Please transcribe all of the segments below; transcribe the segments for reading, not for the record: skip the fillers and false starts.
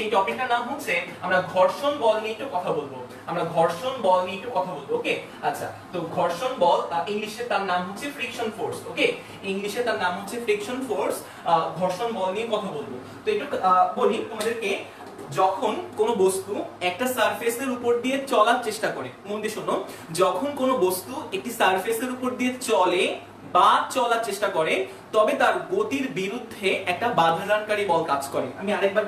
সেই টপিকটার নাম হচ্ছে আমরা ঘর্ষণ বল নিয়ে একটু কথা বলবো। আমরা ঘর্ষণ বল নিয়ে একটু কথা বলবো। ওকে, আচ্ছা, তো ঘর্ষণ বল ইংলিশে তার নাম হচ্ছে ফ্রিকশন ফোর্স। ওকে, ইংলিশে তার নাম হচ্ছে ফ্রিকশন ফোর্স। ঘর্ষণ বল নিয়ে কথা বলবো। তো একটু বলি তোমাদেরকে, যখন কোনো বস্তু একটা সারফেসের উপর দিয়ে চলার চেষ্টা করে, মন দিয়ে শোনো, যখন কোনো বস্তু একটি সারফেসের উপর দিয়ে চলে বা চলার চেষ্টা করে, তবে তার গতির বিরুদ্ধে একটা বাধাদানকারী বল কাজ করে। আমি আরেকবার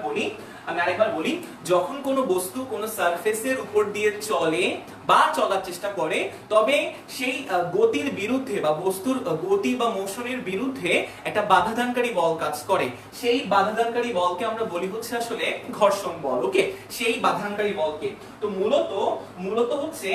বলি, যখন কোনো বস্তু কোনো সারফেসের উপর দিয়ে চলে বা চলার চেষ্টা করে, তবে সেই গতির বিরুদ্ধে বা বস্তুর গতি বা মোশনের বিরুদ্ধে একটা বাধাদানকারী বল কাজ করে। সেই বাধাদানকারী বলকে আমরা বলি হচ্ছে আসলে ঘর্ষণ বল। ওকে, সেই বাধাদানকারী বলকে। তো মূলত হচ্ছে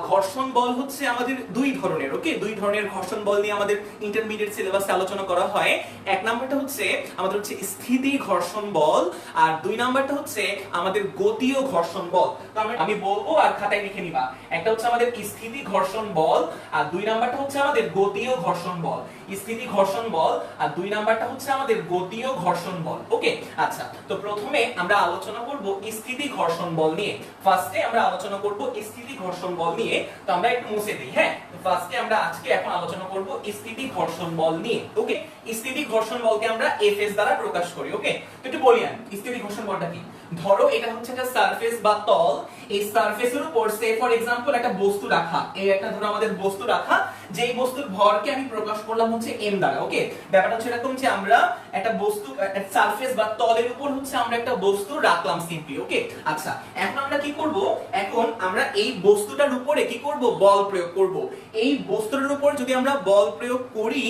ঘর্ষণ বল হচ্ছে আমাদের দুই ধরনের। ওকে, দুই ধরনের ঘর্ষণ বল নিয়ে আমাদের ইন্টারমিডিয়েট সিলেবাসে আলোচনা করা হয়। এক নাম্বারটা হচ্ছে আমাদের হচ্ছে স্থিতি ঘর্ষণ বল, আর দুই নাম্বারটা হচ্ছে আমাদের গতীয় ঘর্ষণ বল। তো আমি বলবো আর খাতায় লিখে নিবা। একটা হচ্ছে আমাদের স্থিতি ঘর্ষণ বল, আর দুই নাম্বারটা হচ্ছে আমাদের গতীয় ঘর্ষণ বল। স্থিতি ঘর্ষণ বল আর দুই নাম্বারটা হচ্ছে আমাদের গতীয় ঘর্ষণ বল। ওকে, আচ্ছা, তো প্রথমে আমরা আলোচনা করব স্থিতি ঘর্ষণ বল নিয়ে। ফার্স্টে আমরা আলোচনা করব স্থিতি ঘর্ষণ বল নিয়ে। তো আমরা একটু মুছে দিই। হ্যাঁ, ফার্স্টে আমরা আজকে এখন আলোচনা করব স্থিতি ঘর্ষণ বল নিয়ে। ওকে, স্থিতি ঘর্ষণ বলকে আমরা এফএস দ্বারা প্রকাশ করি। ওকে, তো একটু বলি আমি স্থিতি ঘর্ষণ বলটা কি। ধরো এটা হচ্ছে একটা সারফেস বা তল। এই সারফেসের উপর সে ফর এক্সাম্পল একটা বস্তু রাখা। এই একটা ধরো আমাদের বস্তু রাখা, যেই বস্তুর ভরকে আমি প্রকাশ করলাম হচ্ছে m দ্বারা। ওকে, ব্যাপারটা হচ্ছে এরকম যে আমরা একটা বস্তু সারফেস বা তলের উপর হচ্ছে আমরা একটা বস্তু রাখলাম সিম্পলি। ওকে, আচ্ছা, এখন আমরা কি করব? এখন আমরা এই বস্তুটার উপরে কি করব? বল প্রয়োগ করব। এই বস্তুটার উপর যদি আমরা বল প্রয়োগ করি,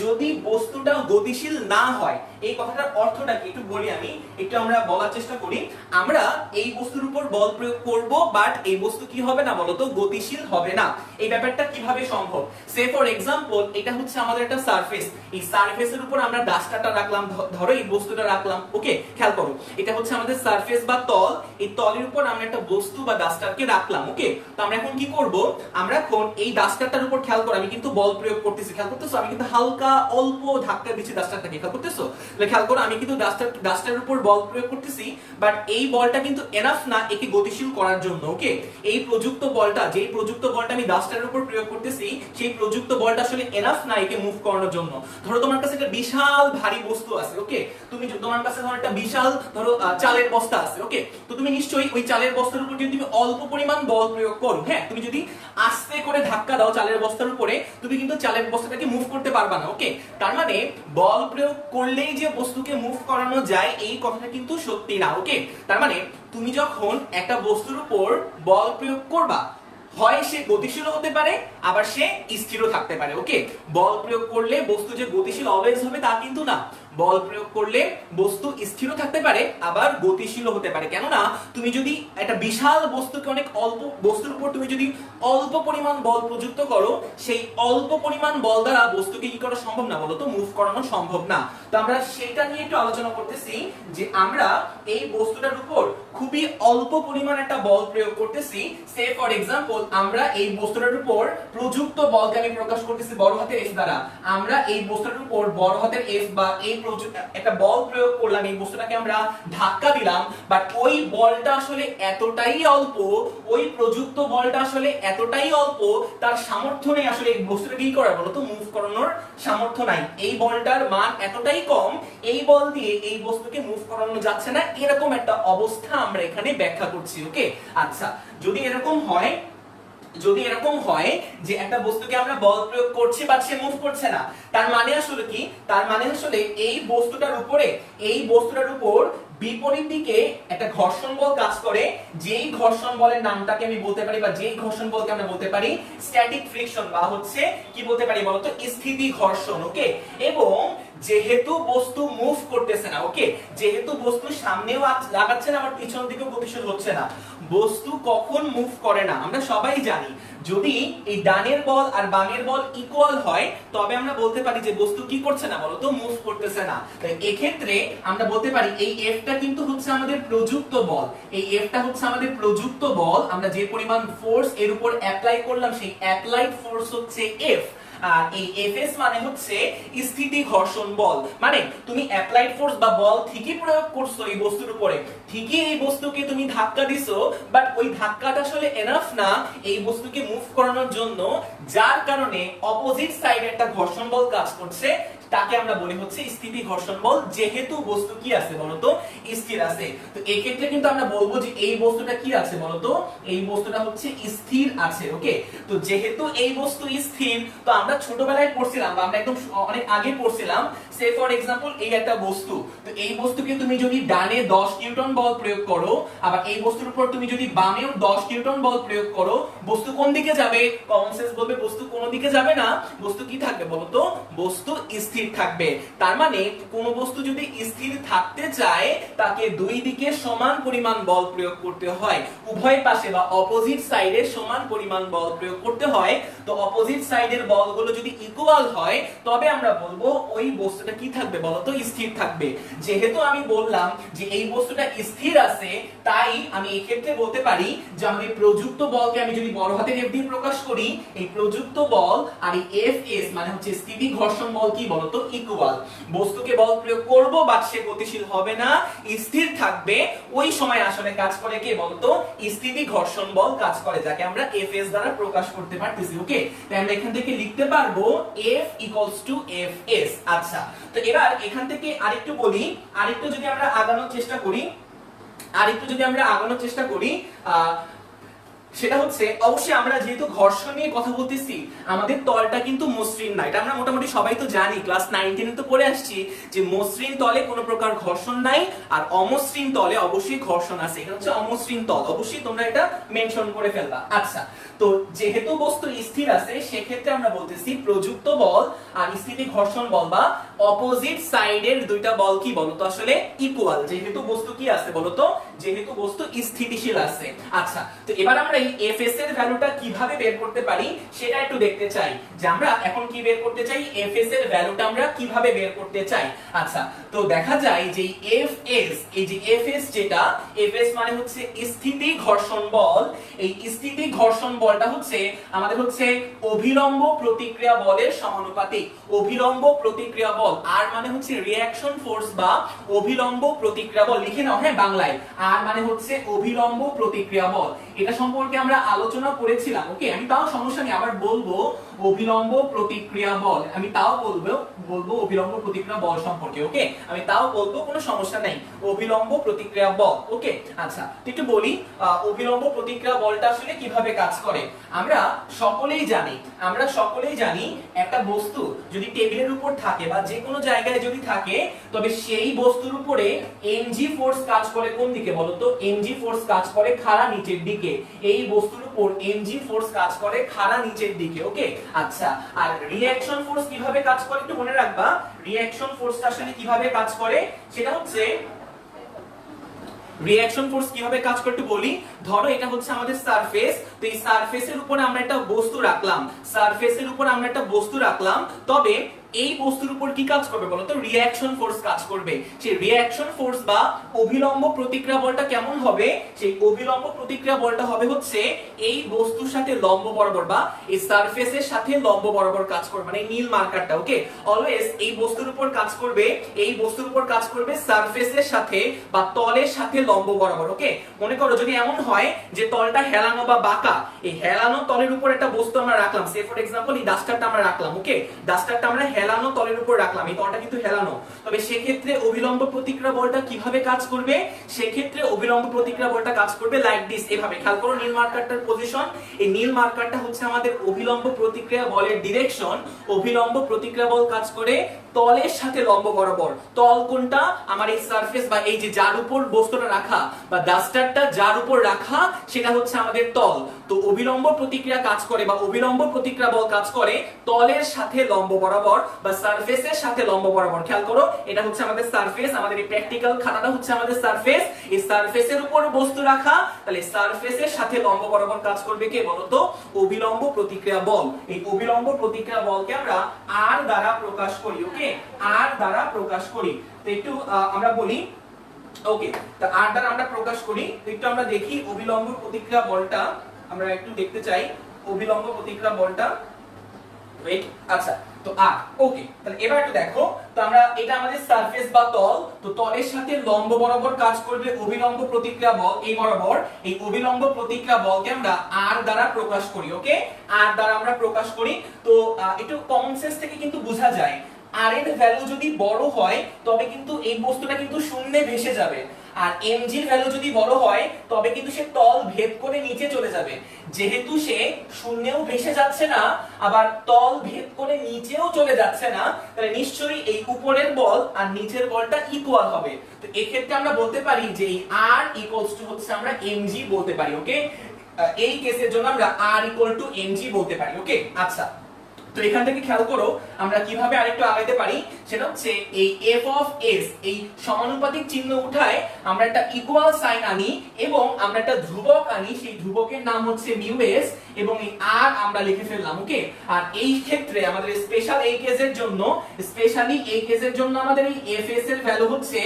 যদি বস্তুটা গতিশীল না হয়, এই কথাটার অর্থটা কি একটু বলি আমি, একটু আমরা বলার চেষ্টা করি। আমরা এই বস্তুর উপর বল প্রয়োগ করব, বাট এই বস্তু কি হবে না বলতো? গতিশীল হবে না। এই ব্যাপারটা কিভাবে সম্ভব? সে ফর এক্সাম্পল এটা হচ্ছে আমাদের একটা সারফেস। এই সারফেসের উপর আমরা ডাস্টারটা রাখলাম, ধরো এই বস্তুটা রাখলাম। ওকে, খেয়াল করো, এটা হচ্ছে আমাদের সারফেস বা তল। এই তলের উপর আমরা একটা বস্তু বা ডাস্টারকে রাখলাম। ওকে, তো আমরা এখন কি করব? আমরা এখন এই ডাস্টারটার উপর খেয়াল করো, আমি কিন্তু বল প্রয়োগ করতেছি। খেয়াল করতেছো? আমি কিন্তু হালকা অল্প ধাক্কা দিচ্ছি ডাস্টারটাকে। খেয়াল করতেছো? তাহলে খেয়াল করো, আমি কিন্তু ডাস্টারের উপর বল প্রয়োগ করতেছি, বাট এই বলটা কিন্তু এনাফ না একে গতিশীল করার জন্য। ওকে, এই প্রযুক্ত বলটা, যেই প্রযুক্ত বলটা আমি ডাস্টারের উপর প্রয়োগ করতেছি, সেই প্রযুক্ত বলটা আসলে এনাফ না একে মুভ করানোর জন্য। ধরো তোমার কাছে একটা বিশাল ভারী বস্তু আছে। ওকে, তোমার কাছে ধরো একটা বিশাল ধরো চালের বস্তা আছে। ওকে, তো তুমি নিশ্চয়ই ওই চালের বস্তার উপর যদি তুমি অল্প পরিমাণ বল প্রয়োগ করো, হ্যাঁ, তুমি যদি আস্তে করে ধাক্কা দাও চালের বস্তার উপরে, তুমি কিন্তু চালের বস্তাটাকে মুভ করতে পারবা না। ওকে, তার মানে বল প্রয়োগ করলেই যে বস্তুকে মুভ করানো যায় এই কথাটা কিন্তু সত্যি না। ওকে, তার মানে তুমি যখন একটা বস্তুর উপর বল প্রয়োগ করবা, হয় সে গতিশীল হতে পারে, আবার সে স্থিরও থাকতে পারে। ওকে, বল প্রয়োগ করলে বস্তু যে গতিশীল অলওয়েজ হবে তা কিন্তু না। বল প্রয়োগ করলে বস্তু স্থিরও থাকতে পারে, আবার গতিশীলও হতে পারে। কেননা তুমি যদি একটা বিশাল বস্তুকে অনেক অল্প বস্তুর উপর তুমি যদি অল্প পরিমাণ বল প্রযুক্ত করো, সেই অল্প পরিমাণ বল দ্বারা বস্তুকে কি করা সম্ভব না বলতো? মুভ করানো সম্ভব না। তো আমরা সেটা নিয়ে একটু আলোচনা করতেছি যে আমরা এই বস্তুটার উপর খুবই অল্প পরিমাণ একটা বল প্রয়োগ করতেছি। সে ফর এক্সাম্পল আমরা এই বস্তুটার উপর প্রযুক্ত বলকে আমি প্রকাশ করতেছি বড় হাতের এফ দ্বারা। আমরা এই বস্তুটার উপর বড় হাতের এফ বা এই একটা বল প্রয়োগ করলাম, এই বস্তুটাকে আমরা ধাক্কা দিলাম, বাট ওই বলটা আসলে এতটাই অল্প, ওই প্রযুক্ত বলটা আসলে এতটাই অল্প, তার সামর্থ্য নেই আসলে এই বস্তুটাকে কি করার বলতো? মুভ করানোর সামর্থ্য নাই। এই বলটার মান এতটাই কম, এই বল দিয়ে এই বস্তুকে মুভ করানো যাচ্ছে না, এরকম একটা অবস্থা আমরা এখানে ব্যাখ্যা করছি। ওকে, আচ্ছা, যদি এরকম হয় যে একটা বস্তুকে আমরা বল প্রয়োগ করছি বাট সে মুভ করছে না, তার মানে আসলে কি? তার মানে আসলে এই বস্তুটার উপর বিপরীত দিকে একটা ঘর্ষণ বল কাজ করে, যেই ঘর্ষণ বলের নামটাকে আমি বলতে পারি, বা যেই ঘর্ষণ বলকে আমরা বলতে পারি স্ট্যাটিক ফ্রিকশন, বা হচ্ছে কি বলতে পারি বলতো? স্থিতি ঘর্ষণ। ওকে, এবং যেহেতু বস্তু মুভ করতেছে না, ওকে, যেহেতু বস্তু সামনেও লাগাচ্ছে না আবার পিছন দিকেও গতিশীল হচ্ছে না, বস্তু কখন মুভ করে না আমরা সবাই জানি। যদি এই ডানের বল আর বামের বল ইকুয়াল হয়, তবে আমরা বলতে পারি যে বস্তু কি করছে না বলতো? মুভ করতেছে না। তাই এক্ষেত্রে আমরা বলতে পারি এই এফটা কিন্তু হচ্ছে আমাদের প্রযুক্ত বল। এই এফটা হচ্ছে আমাদের প্রযুক্ত বল। আমরা যে পরিমাণ ফোর্স এর উপর অ্যাপ্লাই করলাম, সেই অ্যাপ্লাইড ফোর্স হচ্ছে এফ। আর এই এফএস মানে হচ্ছে স্থিতি ঘর্ষণ বল। মানে তুমি অ্যাপ্লাইড ফোর্স বা বল ঠিকই প্রয়োগ করছো এই বস্তুর উপরে, ঠিকই এই বস্তুকে তুমি ধাক্কা দিছো, বাট ওই ধাক্কাটা আসলে এনাফ না এই বস্তুকে মুভ করানোর জন্য, যার কারণে অপোজিট সাইডে একটা ঘর্ষণ বল কাজ করছে, তাকে আমরা বলি হচ্ছে স্থিতি ঘর্ষণ বল, যেহেতু বস্তু কি আছে বলতো, স্থির আছে। তো এই ক্ষেত্রে কিন্তু আমরা বলবো যে এই বস্তুটা কি আছে বলতো, এই বস্তুটা হচ্ছে স্থির আছে। ওকে, তো যেহেতু এই বস্তু স্থির, তো আমরা ছোটবেলায় পড়ছিলাম বা আমরা একদম অনেক আগে পড়ছিলাম, সে ফর এক্সাম্পল এই একটা বস্তু, তো এই বস্তুকে তুমি যদি ডানে 10 নিউটন বল প্রয়োগ করো, আবার এই বস্তুর উপর তুমি যদি বামেও 10 নিউটন বল প্রয়োগ করো, বস্তু কোন দিকে যাবে? কমন সেন্স বলবে বস্তু কোন দিকে যাবে না, বস্তু কি থাকবে বলতো, বস্তু স্থির থাকবে। তার মানে কোন বস্তু যদি স্থির থাকতে চায় তাকে দুই দিকে সমান পরিমাণ বল প্রয়োগ করতে হয়, উভয় পাশে বা অপোজিট সাইডে সমান পরিমাণ বল প্রয়োগ করতে হয়। তো অপোজিট সাইডের বলগুলো যদি ইকুয়াল হয় তবে আমরা বলবো ওই বস্তুটা কি থাকবে বলতো, স্থির থাকবে। যেহেতু আমি বললাম যে এই বস্তুটা স্থির আছে, তাই আমি এই ক্ষেত্রে বলতে পারি যে আমাদের প্রযুক্ত বলকে আমি যদি বড় হাতের এফ দিয়ে প্রকাশ করি, এই প্রযুক্ত বল আর এই এফএস মানে হচ্ছে স্থিতি ঘর্ষণ বল কি বলতো, ইকুয়াল। বস্তুকে বল প্রয়োগ করব বাট সে গতিশীল হবে না, স্থির থাকবে, ওই সময় আসলে কাজ করে কে বলতো, স্থিতি ঘর্ষণ বল কাজ করে, যাকে আমরা এফএস দ্বারা প্রকাশ করতে পারতেছি। ওকে, তাই আমরা এখান থেকে লিখতে পারবো এফ ইকুয়ালস টু এফএস। আচ্ছা, তো এবার এখান থেকে আরেকটু বলি, আরেকটু যদি আমরা আগানোর চেষ্টা করি, সেটা হচ্ছে অবশ্যই আমরা যেহেতু ঘর্ষণ নিয়ে কথা বলতেছি, আমাদের তলটা কিন্তু মসৃণ না, এটা আমরা মোটামুটি সবাই তো জানি, ক্লাস 9 10 তো পড়ে আসছি যে মসৃণ তলে কোনো প্রকার ঘর্ষণ নাই, আর অমসৃণ তলে অবশ্যই ঘর্ষণ আছে। এটা হচ্ছে অমসৃণ তল, অবশ্যই তোমরা এটা মেনশন করে ফেলবা। আচ্ছা, তো যেহেতু বস্তু স্থির আছে, সেক্ষেত্রে আমরা বলতেছি প্রযুক্ত বল আর স্থিতি ঘর্ষণ বল বা অপোজিট সাইডের দুইটা বল কি বলতো, আসলে ইকুয়াল, যেহেতু বস্তু কি আছে বলতো, যেহেতু বস্তু স্থিতিশীল আছে। আচ্ছা, তো এবার আমরা এই এফএস এর ভ্যালুটা কিভাবে বের করতে পারি সেটা একটু দেখতে চাই, যে আমরা এখন কি বের করতে চাই, এফএস এর ভ্যালুটা আমরা কিভাবে বের করতে চাই। আচ্ছা, তো দেখা যায় যে এফএস, এই যে এফএস যেটা, এফএস মানে হচ্ছে স্থিতি ঘর্ষণ বল। এই স্থিতি ঘর্ষণ বলটা হচ্ছে আমাদের হচ্ছে অভিলম্ব প্রতিক্রিয়া বলের সমানুপাতিক। অভিলম্ব প্রতিক্রিয়া বল, আর মানে হচ্ছে রিঅ্যাকশন ফোর্স বা অভিলম্ব প্রতিক্রিয়া বল, লিখে নাও হ্যাঁ বাংলায়, আর মানে হচ্ছে অভিলম্ব প্রতিক্রিয়া বল। এটা সম্পর্কে আমরা আলোচনা করেছিলাম। ওকে, আমি তাও সমস্যা নেই, আবার বলবো অভিলম্ব প্রতিক্রিয়া বল, আমি তাও বলবো অভিলম্ব প্রতিক্রিয়া বল সম্পর্কে। ওকে, আমি তাও বলবো, কোনো সমস্যা নেই, অভিলম্ব প্রতিক্রিয়া বল। ওকে, আচ্ছা, তো একটু বলি অভিলম্ব প্রতিক্রিয়া বলটা আসলে কিভাবে কাজ করে। আমরা সকলেই জানি একটা বস্তু যদি টেবিলের উপর থাকে বা যে কোনো জায়গায় যদি থাকে, তবে সেই বস্তুর উপরে এমজি ফোর্স কাজ করে কোন দিকে বলতো, এমজি ফোর্স কাজ করে খাড়া নিচের দিকে। এই বস্তুর উপর এমজি ফোর্স কাজ করে খাড়া নিচের দিকে। ওকে, আচ্ছা, আর রিঅ্যাকশন ফোর্স কিভাবে কাজ করে একটু মনে রাখবা, রিঅ্যাকশন ফোর্সটা আসলে কিভাবে কাজ করে সেটা হচ্ছে, রিঅ্যাকশন ফোর্স কিভাবে কাজ করে একটু বলি। ধরো এটা হচ্ছে আমাদের সারফেস, তো এই সারফেসের উপর আমরা একটা বস্তু রাখলাম, তবে এই বস্তুর উপর কি কাজ করবে বলতো, রিঅ্যাকশন ফোর্স কাজ করবে। সেই রিঅ্যাকশন ফোর্স বা অভিলম্ব প্রতিক্রিয়া বলটা কেমন হবে, সেই অভিলম্ব প্রতিক্রিয়া বলটা হবে হচ্ছে এই বস্তুর সাথে লম্ব বরাবর বা এই সারফেসের সাথে লম্ব বরাবর কাজ করবে, মানে নীল মার্কারটা। ওকে, অলওয়েজ এই বস্তুর উপর কাজ করবে সারফেসের সাথে বা তলের সাথে লম্ব বরাবর। ওকে, মনে করো যদি এমন হয় যে তলটা হেলানো বা বাঁকা, এই হেলানো তলের উপর একটা বস্তু আমরা রাখলাম, সে ফর এক্সাম্পল এই ডাস্টারটা আমরা রাখলাম। ওকে, ডাস্টারটা আমরা হেলানো তলের উপর রাখলাম, এই তলটা কিন্তু হেলানো, তবে সেক্ষেত্রে অভিলম্ব প্রতিক্রিয়া বলটা কিভাবে কাজ করবে, সেক্ষেত্রে অভিলম্ব প্রতিক্রিয়া বলটা কাজ করবে লাইক দিস, এভাবে। খেয়াল করো নীল মার্কারটার পজিশন, এই নীল মার্কারটা হচ্ছে আমাদের অভিলম্ব প্রতিক্রিয়া বলের ডিরেকশন। অভিলম্ব প্রতিক্রিয়া বল কাজ করে তলের সাথে লম্ব বরাবর। তল কোনটা, আমার এই সারফেস বা এই যে যার উপর বস্তুটা রাখা বা ডাস্টারটা যার উপর রাখা, সেটা হচ্ছে আমাদের তল। তো অভিলম্ব প্রতিক্রিয়া কাজ করে বা অভিলম্ব প্রতিক্রিয়া বল কাজ করে তলের সাথে লম্ব বরাবর বা সারফেসের সাথে লম্ব বরাবর। খেয়াল করো এটা হচ্ছে আমাদের সারফেস, আমাদের এই প্র্যাকটিক্যাল খাতাটা হচ্ছে আমাদের সারফেস, এই সারফেসের উপর বস্তু রাখা, তাহলে সারফেসের সাথে লম্ব বরাবর কাজ করবে কে বলতো, অভিলম্ব প্রতিক্রিয়া বল। এই অভিলম্ব প্রতিক্রিয়া বলকে আমরা আর দ্বারা প্রকাশ করি। ওকে, আর দ্বারা প্রকাশ করি। তো একটু আমরা বলি, ওকে, তো আর দ্বারা আমরা প্রকাশ করি, একটু আমরা দেখি অভিলম্ব প্রতিক্রিয়া বলটা আমরা একটু দেখতে চাই। অভিলম্ব প্রতিক্রিয়া বলটা আচ্ছা তো আর ওকে, তাহলে এবার একটু দেখো, তো আমরা এটা আমাদের সারফেস বা তল, তো তলের সাথে লম্ব বরাবর কাজ করবে অভিলম্ব প্রতিক্রিয়া বল, এই বরাবর এই অভিলম্ব প্রতিক্রিয়া বলকে আমরা আর দ্বারা প্রকাশ করি। ওকে, আর দ্বারা আমরা প্রকাশ করি। তো একটু কমন সেন্স থেকে কিন্তু বোঝা যায় আর এর ভ্যালু যদি বড় হয় তবে কিন্তু এই বস্তুটা কিন্তু শূন্যে ভেসে যাবে, আর mg এর ভ্যালু যদি বড় হয় তবে কিন্তু সে তল ভেদ করে নিচে চলে যাবে। যেহেতু সে শূন্যেও ভেসে যাচ্ছে না আবার তল ভেদ করে নিচেও চলে যাচ্ছে না, তাহলে নিশ্চয়ই এই উপরের বল আর নিচের বলটা ইকুয়াল হবে। তো এই ক্ষেত্রে আমরা বলতে পারি যে এই r ইকুয়ালস টু হচ্ছে আমরা mg বলতে পারি। ওকে, এই কেসের জন্য আমরা r ইকুয়াল টু mg বলতে পারি। ওকে, আচ্ছা তো এখান থেকে খেয়াল করো আমরা কিভাবে আরেকটু আগাইতে পারি, সেটা হচ্ছে এই f অফ s, এই সমানুপাতিক চিহ্ন উঠায় আমরা একটা ইকুয়াল সাইন আনি এবং আমরা একটা ধ্রুবক আনি, সেই ধ্রুবকের নাম হচ্ছে মিউ s এবং এই r আমরা লিখে ফেললাম। ওকে, আর এই ক্ষেত্রে আমাদের স্পেশাল এই কেসের জন্য, স্পেশালি এই কেসের জন্য আমাদের এই fs এর ভ্যালু হচ্ছে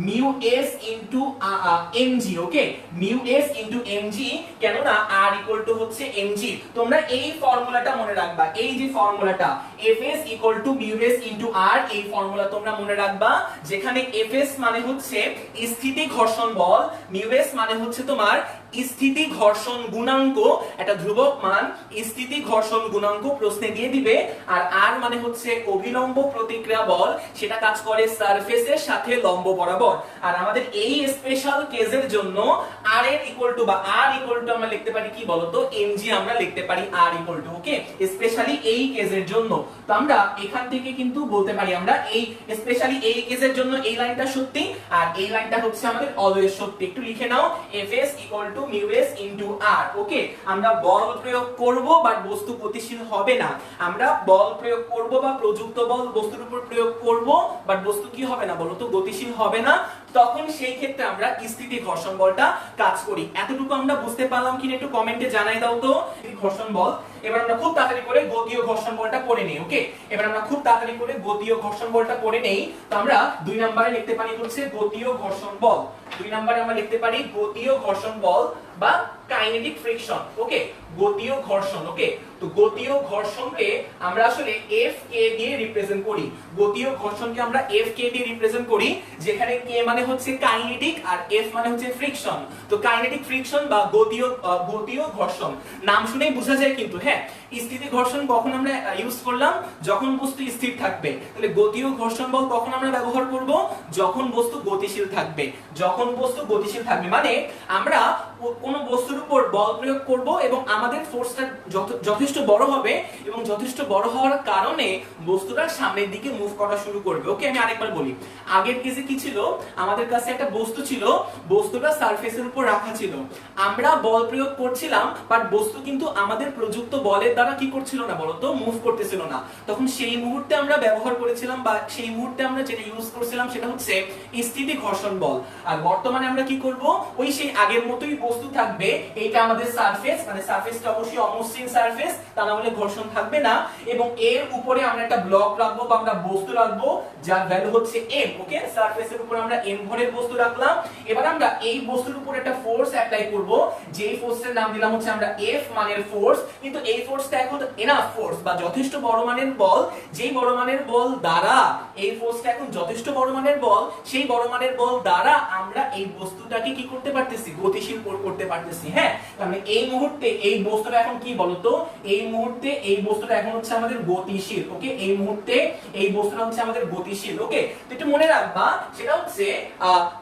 মিউ s ইনটু mg। ওকে, মিউ s ইনটু mg, কেন না r ইকুয়াল টু হচ্ছে mg। তোমরা এই ফর্মুলাটা মনে রাখবা, এই যে ফর্মুলাটা fs equal to mu s into r, এই ফর্মুলা তোমরা মনে রাখবা, যেখানে fs মানে হচ্ছে স্থিতি ঘর্ষণ বল, মিউ s মানে হচ্ছে তোমার স্থিতি ঘর্ষণ গুণাঙ্ক, একটা ধ্রুবক মান স্থিতি ঘর্ষণ গুণাঙ্ক প্রশ্নে দিয়ে দিবে, আর r মানে হচ্ছে অভিলম্ব প্রতিক্রিয়া বল, সেটা কাজ করে সারফেসের সাথে লম্ব বরাবর। আর আমাদের এই স্পেশাল কেসের জন্য r এর ইকুয়াল টু বা r ইকুয়াল টু আমরা লিখতে পারি কি বলতো, mg আমরা লিখতে পারি r equal to. Okay, specially এই কেসের জন্য তো আমরা এখান থেকে কিন্তু বলতে পারি আমরা এই স্পেশালি এই কেসের জন্য এই লাইনটা সত্যি আর এই লাইনটা হচ্ছে আমাদের অলওয়েজ সত্যি। একটু লিখে নাও fs equal to mu s into r। ওকে, আমরা বল প্রয়োগ করব বাট বস্তু গতিশীল হবে না, আমরা বল প্রয়োগ করব বা প্রযুক্ত বল বস্তুর উপর প্রয়োগ করব বাট বস্তু কি হবে না বলতো, গতিশীল হবে না, তখন সেই ক্ষেত্রে আমরা স্থিতি ঘর্ষণ বলটা কাজ করি। এতটুকু আমরা বুঝতে পারলাম কিনা একটু কমেন্টে জানাই দাও তো। ঘর্ষণ বল, এবার আমরা খুব তাড়াতাড়ি করে গতীয় ঘর্ষণ বলটা পড়ে নেই। ওকে, এবার আমরা খুব তাড়াতাড়ি করে গতীয় ঘর্ষণ বলটা পড়ে নেই। তো আমরা 2 নম্বরে লিখতে পারি হচ্ছে গতীয় ঘর্ষণ বল, 2 নম্বরে আমরা লিখতে পারি গতীয় ঘর্ষণ বল বা কাইনেটিক ফ্রিকশন। ওকে, গতীয় ঘর্ষণ। ওকে, তো গতীয় ঘর্ষণকে আমরা আসলে F K দিয়ে রিপ্রেজেন্ট করি, গতীয় ঘর্ষণকে আমরা F K দিয়ে রিপ্রেজেন্ট করি, যেখানে K মানে হচ্ছে কাইনেটিক আর F মানে হচ্ছে ফ্রিকশন। তো কাইনেটিক ফ্রিকশন বা গতীয় ঘর্ষণ নাম শুনেই বোঝা যায় কিন্তু। হ্যাঁ, স্থিতি ঘর্ষণ কখন আমরা ইউজ করলাম, যখন বস্তু স্থির থাকবে। তাহলে গতীয় ঘর্ষণ বল কখন আমরা ব্যবহার করব, যখন বস্তু গতিশীল থাকবে, যখন বস্তু গতিশীল থাকবে মানে আমরা কোন বস্তুর উপর বল প্রয়োগ করব এবং আমাদের ফোর্সটা যথেষ্ট বড় হবে এবং যথেষ্ট বড় হওয়ার কারণে বস্তুটা সামনের দিকে মুভ করা শুরু করবে। ওকে, আমি আরেকবার বলি, আগের কেসে কি ছিল, আমাদের কাছে একটা বস্তু ছিল, বস্তুটা সারফেসের উপর রাখা ছিল, আমরা বল প্রয়োগ করছিলাম বাট বস্তু কিন্তু আমাদের প্রযুক্ত বলের দ্বারা কি করছিল না বলতো, মুভ করতেছিল না। তখন সেই মুহূর্তে আমরা ব্যবহার করেছিলাম বা সেই মুহূর্তে আমরা যেটা ইউজ করছিলাম সেটা হচ্ছে স্থিতি ঘর্ষণ বল। আর বর্তমানে আমরা কি করব, ওই সেই আগের মতোই বস্তু থাকবে, এইটা আমাদের সারফেস, মানে সারফেসটা অবশ্যই অমসৃণ সারফেস, তা না হলে ঘর্ষণ থাকবে না, এবং এর উপরে আমরা একটা ব্লক রাখবো বা আমরা বস্তু রাখবো যার ভ্যালু হচ্ছে m। ওকে, সারফেসের উপর আমরা m ভরের বস্তু রাখলাম, এবার আমরা এই বস্তুর উপর একটা ফোর্স অ্যাপ্লাই করব, যেই ফোর্সের নাম দিলাম হচ্ছে আমরা F মানের ফোর্স। কিন্তু এই ফোর্সটা এখন এনাফ ফোর্স বা যথেষ্ট বড় মানের বল, যেই বড় মানের বল দ্বারা এই ফোর্সটা এখন যথেষ্ট বড় মানের বল, সেই বড় মানের বল দ্বারা আমরা এই বস্তুটাকে কি করতে পারতেছি, গতিশীল করতে পারতেছি। হ্যাঁ, তাহলে এই মুহূর্তে এই বস্তুটা এখন কি বলতো, এই মুহূর্তে এই বস্তুটা এখন হচ্ছে আমাদের গতিশীল। ওকে, এই মুহূর্তে এই বস্তুটা হচ্ছে আমাদের গতিশীল। ওকে, তো একটু মনে রাখবা, সেটা হচ্ছে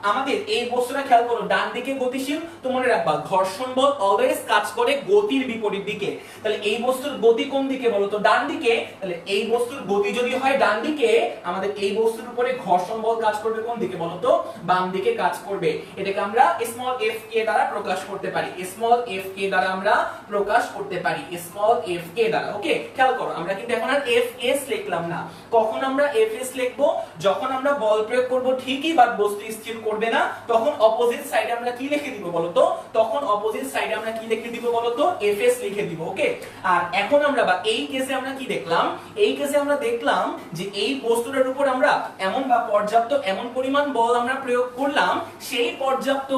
আমাদের এই বস্তুটা খেয়াল করো ডান দিকে গতিশীল, তো মনে রাখবা ঘর্ষণ বল অলওয়েজ কাজ করে গতির বিপরীত দিকে। তাহলে এই বস্তুর গতি কোন দিকে বলতো, ডান দিকে। তাহলে এই বস্তুর গতি যদি হয় ডান দিকে, আমাদের এই বস্তুর উপরে ঘর্ষণ বল কাজ করবে কোন দিকে বলতো, বাম দিকে কাজ করবে। এটাকে আমরা স্মল f k দ্বারা প্রকাশ করতে পারি, স্মল f k দ্বারা আমরা প্রকাশ করতে পারি, স্মল f k দ্বারা। ওকে, খেয়াল করো আমরা কিন্তু এখন আর f s লিখলাম না, কখন আমরা f s লিখবো, যখন আমরা বল প্রয়োগ করব ঠিকই বাট বস্তু স্থির করবে না, তখন অপোজিট সাইডে আমরা কি লিখে দিব বলতো, তখন অপোজিট সাইডে আমরা কি লিখে দিব বলতো, f s লিখে দিব। ওকে, আর এখন আমরা বা এই কেসে আমরা কি দেখলাম, এই কেসে আমরা দেখলাম যে এই বস্তুটার উপর আমরা এমন বা পর্যাপ্ত এমন পরিমাণ বল আমরা প্রয়োগ করলাম, সেই পর্যাপ্ত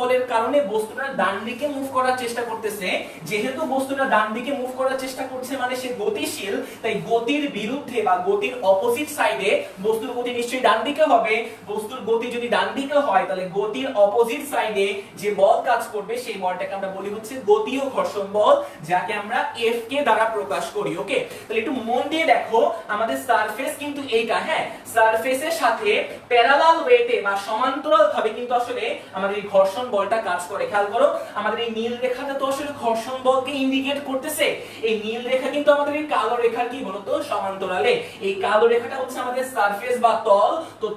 বলের কারণে বস্তুটা ডান দিকে মুভ করার চেষ্টা করতেছে। যেহেতু বস্তুটা ডান দিকে মুভ করার চেষ্টা করছে মানে সে গতিশীল, তাই গতির বিরুদ্ধে বা গতির অপোজিট সাইডে বস্তুর গতি নিশ্চয়ই ডান দিকে হবে। বস্তুর গতি যদি ডান দিকে হয় তাহলে গতির অপোজিট সাইডে যে বল কাজ করবে সেই বলটাকে আমরা বলি হচ্ছে গতীয় ঘর্ষণ বল, যাকে আমরা F কে দ্বারা প্রকাশ করি। ওকে, তাহলে একটু মন দিয়ে দেখো, আমাদের সারফেস কিন্তু এইটা, হ্যাঁ, সারফেসের সাথে প্যারালাল ওয়েতে বা সমান্তরাল ভাবে কিন্তু আসলে আমাদের এই ঘর্ষণ বলটা কাজ করে। খেয়াল করো, আমাদের এই নীল রেখাটা তো আসলে ঘর্ষণ বলকে ইন্ডিকেট করতেছে। এই নীল রেখা কিন্তু আমাদের এই কালো রেখার কি বলতো সমান্তরালে। এই কালো রেখাটা হচ্ছে আমাদের সারফেস বা তল। তো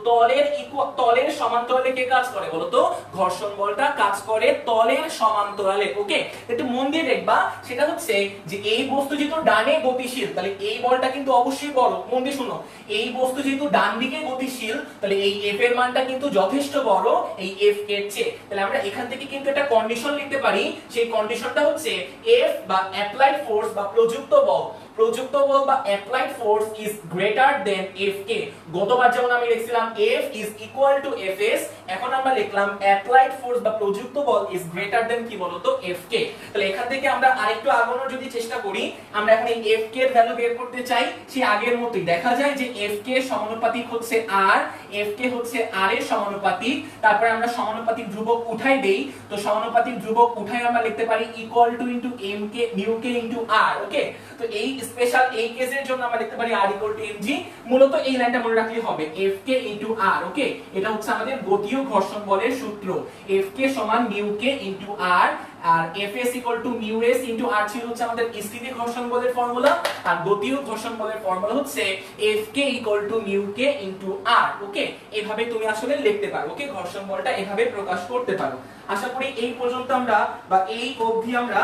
তলের সমান্তরালে কে কাজ করে বলতো? ঘর্ষণ বলটা কাজ করে তলের সমান্তরালে। ওকে, একটু মন দিয়ে দেখবা, সেটা হচ্ছে যে এই বস্তু যেহেতু ডানে গতিশীল তাহলে এই বলটা কিন্তু অবশ্যই বড়। মন দিয়ে শুনো, এই বস্তু যেহেতু ডান দিকে গতিশীল তাহলে এই F এর মানটা কিন্তু যথেষ্ট বড় এই F এর চেয়ে। তাহলে আমরা এখান থেকে কিন্তু একটা কন্ডিশন লিখতে পারি, সেই কন্ডিশনটা হচ্ছে F বা অ্যাপ্লাইড ফোর্স বা প্রযুক্ত বল বা applied force is greater than F কে। গতবার যেমন আমি লিখছিলাম F is equal to Fs, এখন আমরা লিখলাম অ্যাপ্লাইড ফোর্স বা প্রযুক্ত বল ইজ গ্রেটার দেন কি বলতো? F কে। তাহলে এখান থেকে আমরা আরেকটু আগানোর যদি চেষ্টা করি, আমরা এখন এই F কে এর ভ্যালু বের করতে চাই, সেই আগের মতই দেখা যায় যে F কে সমানুপাতিক হচ্ছে R, F কে হচ্ছে R এর সমানুপাতিক। তারপরে আমরা সমানুপাতিক ধ্রুবক উঠাই দেই, তো সমানুপাতিক ধ্রুবক উঠাই আমরা লিখতে পারি equal to into m K mu কে ইনটু R। ওকে, তো এই স্পেশাল এই কেসের জন্য আমরা লিখতে পারি R ইকুয়াল টু mg। মূলত এই লাইনটা মনে রাখলেই হবে, F কে ইনটু R। ওকে, এটা হচ্ছে আমাদের গতীয় ঘর্ষণ বলের সূত্র, F কে সমান মিউ কে ইনটু R, আর Fs equal to mu s into R ছিল হচ্ছে আমাদের স্থিতি ঘর্ষণ বলের ফর্মুলা, আর গতীয় ঘর্ষণ বলের ফর্মুলা হচ্ছে Fk ইকুয়াল টু মিউ কে ইনটু R। ওকে, এভাবে তুমি আসলে লিখতে পারো। ওকে, ঘর্ষণ বলটা এভাবে প্রকাশ করতে পারো। আশা করি এই পর্যন্ত আমরা বা এই অবধি আমরা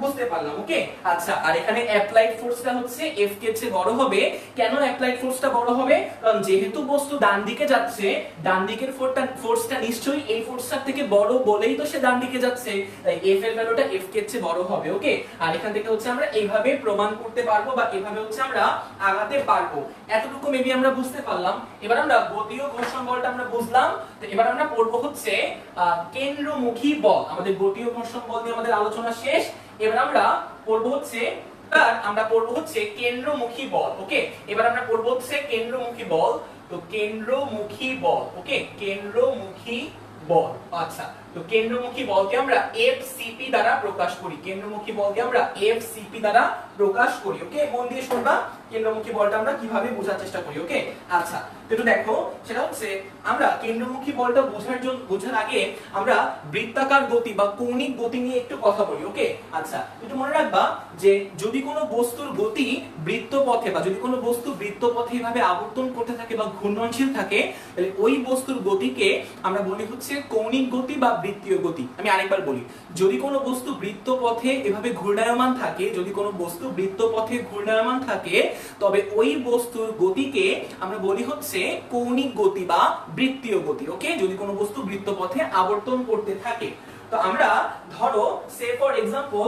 বুঝতে পারলাম। ওকে, আচ্ছা, আর এখানে অ্যাপ্লাইড ফোর্সটা হচ্ছে F কে চেয়ে বড় হবে। কেন অ্যাপ্লাইড ফোর্সটা বড় হবে? কারণ যেহেতু বস্তু ডান দিকে যাচ্ছে, ডান দিকের ফোর্সটা নিশ্চয়ই এই ফোর্সটার থেকে বড় বলেই তো সে ডান দিকে যাচ্ছে, তাই F এর ভ্যালুটা F কে চেয়ে বড় হবে। ওকে, আর এখান থেকে হচ্ছে আমরা এইভাবে প্রমাণ করতে পারবো বা এইভাবে হচ্ছে আমরা আগাতে পারবো। এতটুকু মেবি আমরা বুঝতে পারলাম। এবার আমরা গতীয় ঘর্ষণ বলটা আমরা বুঝলাম, তো এবার আমরা পড়ব হচ্ছে কেন্দ্রমুখী বল। আমাদের গতীয় ঘর্ষণ বল নিয়ে আমাদের আলোচনা শেষ। এবার আমরা পড়ব হচ্ছে কেন্দ্রমুখী বল। ওকে, এবার আমরা পড়ব হচ্ছে কেন্দ্রমুখী বল। তো কেন্দ্রমুখী বল, ওকে, কেন্দ্রমুখী বল। আচ্ছা, তো কেন্দ্রমুখী বলকে আমরা FCP দ্বারা প্রকাশ করি। কেন্দ্রমুখী বলকে আমরা FCP দ্বারা প্রকাশ করি। ওকে, মন দিয়ে শুনবা কেন্দ্রমুখী বলটা আমরা কিভাবে বোঝার চেষ্টা করি। ওকে, আচ্ছা, তো একটু দেখো, সেটা হচ্ছে আমরা কেন্দ্রমুখী বলটা বোঝার আগে আমরা বৃত্তাকার গতি বা কৌণিক গতি নিয়ে একটু কথা বলি। ওকে, আচ্ছা, একটু মনে রাখবা যে যদি কোনো বস্তুর গতি বৃত্তপথে বা যদি কোনো বস্তু বৃত্তপথে এভাবে আবর্তন করতে থাকে বা ঘূর্ণনশীল থাকে, তাহলে ওই বস্তুর গতিকে আমরা বলি হচ্ছে কৌণিক গতি বা বৃত্তীয় গতি। আমি আরেকবার বলি, যদি কোনো বস্তু বৃত্তপথে এভাবে ঘূর্ণায়মান থাকে, যদি কোনো বস্তু বৃত্তপথে ঘূর্ণায়মান থাকে, তবে ওই বস্তুর গতিকে আমরা বলি হচ্ছে কৌণিক গতি বা বৃত্তীয় গতি। ওকে, যদি কোনো বস্তু বৃত্তপথে আবর্তন করতে থাকে, তো আমরা ধরো সে ফর এক্সাম্পল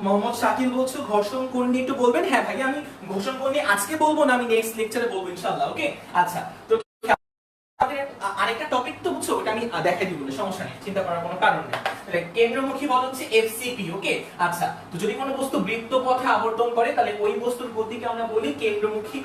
মোহাম্মদ শাকিল বলছো ঘর্ষণ কোণ নিয়ে একটু বলবেন। হ্যাঁ ভাই, আমি ঘর্ষণ কোণ নিয়ে আজকে বলবো না, আমি নেক্সট লেকচারে বলবো ইনশাআল্লাহ। ওকে, আচ্ছা, তো আরেকটা টপিক তো বুঝছো, ওটা আমি দেখাই দিব, সমস্যা নেই, চিন্তা করার কোনো কারণ নেই। তাহলে কেন্দ্রমুখী বল হচ্ছে FCP। ওকে, আচ্ছা, তো যদি কোনো বস্তু বৃত্তপথে আবর্তন করে তাহলে ওই বস্তুর গতিকে আমরা বলি কেন্দ্রমুখী,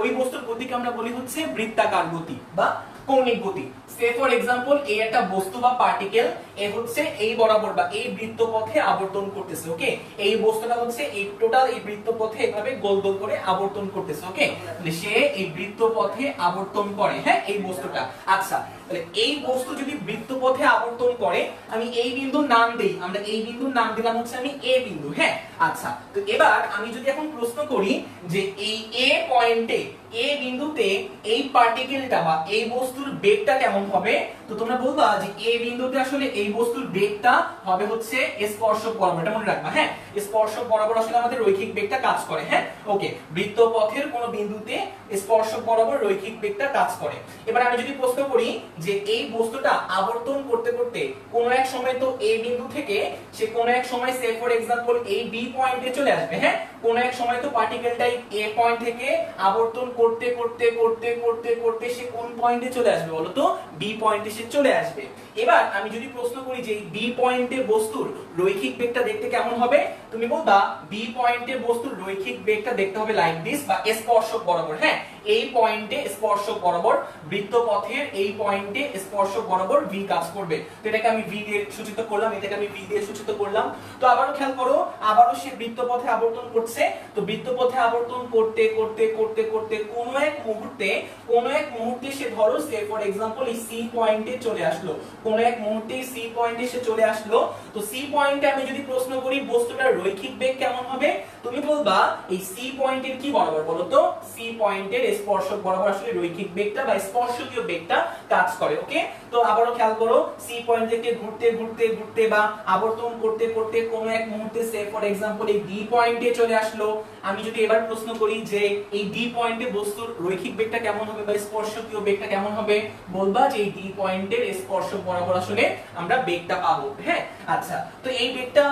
ওই বস্তুর গতিকে আমরা বলি হচ্ছে বৃত্তাকার গতি বা কৌণিক গতি। সে ফর এক্সাম্পল এই একটা বস্তু বা পার্টিকেল, এ হচ্ছে এই বরাবর বা এই বৃত্তপথে আবর্তন করতেছে। ওকে, এই বস্তুটা হচ্ছে এই টোটাল এই বৃত্তপথে এভাবে গোল গোল করে আবর্তন করতেছে। ওকে, তাহলে সে এই বৃত্তপথে আবর্তন করে, হ্যাঁ, এই বস্তুটা। আচ্ছা, তাহলে এই বস্তু যদি বৃত্তপথে আবর্তন করে, আমি এই বিন্দুর নাম দেই, আমরা এই বিন্দুর নাম দিলাম হচ্ছে আমি A বিন্দু। হ্যাঁ, আচ্ছা, তো এবার আমি যদি এখন প্রশ্ন করি যে এই A পয়েন্টে, A বিন্দুতে এই পার্টিকেলটা বা এই বস্তুর বেগটা কেমন হবে, তো তোমরা বলবা যে A বিন্দুতে আসলে এই বস্তুর বেগটা হবে হচ্ছে স্পর্শক বরাবর। এটা মনে রাখবা, হ্যাঁ, স্পর্শক বরাবর আসলে আমাদের রৈখিক বেগটা কাজ করে। হ্যাঁ, ওকে, বৃত্তপথের কোন বিন্দুতে স্পর্শক বরাবর রৈখিক বেগটা কাজ করে। এবার আমি যদি প্রশ্ন করি যে এই বস্তুটা আবর্তন করতে করতে কোন এক সময় তো এ বিন্দু থেকে সে কোন এক সময় সে ফর এক্সাম্পল এই বি পয়েন্টে চলে আসবে, হ্যাঁ, কোন এক সময় তো পার্টিকেলটা এ পয়েন্ট থেকে আবর্তন করতে করতে করতে করতে করতে সে কোন পয়েন্টে চলে আসবে বলো তো, বি পয়েন্টে সে চলে আসবে। এবার আমি যদি প্রশ্ন করি যে এই বি পয়েন্টে বস্তুর রৈখিক বেগটা দেখতে কেমন হবে, তুমি বলবা বি পয়েন্টে বস্তুর রৈখিক বেগটা দেখতে হবে লাইক দিস, বা স্পর্শক বরাবর, হ্যাঁ, এই পয়েন্টে স্পর্শক বরাবর, বৃত্তপথের এই পয়েন্টে স্পর্শক বরাবর ভি কাজ করবে। তো এটাকে আমি ভি দিয়ে সূচিত করলাম, এটাকে আমি ভি দিয়ে সূচিত করলাম। তো আবারও খেয়াল করো, আবারও সে বৃত্তপথে আবর্তন করছে। তো বৃত্তপথে আবর্তন করতে করতে করতে করতে কোন এক মুহূর্তে সে ধরো সে ফর এক্সাম্পল এই সি পয়েন্টে চলে আসলো, কোন এক মুহূর্তে সি পয়েন্টে সে চলে আসলো। তো সি পয়েন্টে আমি যদি প্রশ্ন করি বস্তুটার রৈখিক বেগ কেমন হবে, তুমি বলবা এই সি পয়েন্টের কি বরাবর বলো তো, সি পয়েন্টের স্পর্শক বরাবর আসলে রৈখিক বেগটা বা স্পর্শকীয় বেগটা কাজ করে। ওকে, তো আবারও খেয়াল করো, সি পয়েন্ট থেকে ঘুরতে ঘুরতে ঘুরতে বা আবর্তন করতে করতে কোন এক মুহূর্তে সে ফর এক্সাম্পল এই ডি পয়েন্টে চলে আসলো। আমি যদি এবার প্রশ্ন করি যে এই ডি পয়েন্টে বস্তুর রৈখিক বেগটা কেমন হবে বা স্পর্শকীয় বেগটা কেমন হবে, বলবা যে এই ডি পয়েন্টের স্পর্শক বরাবর আসলে আমরা বেগটা পাবো, হ্যাঁ। আচ্ছা, তো এই বেগটা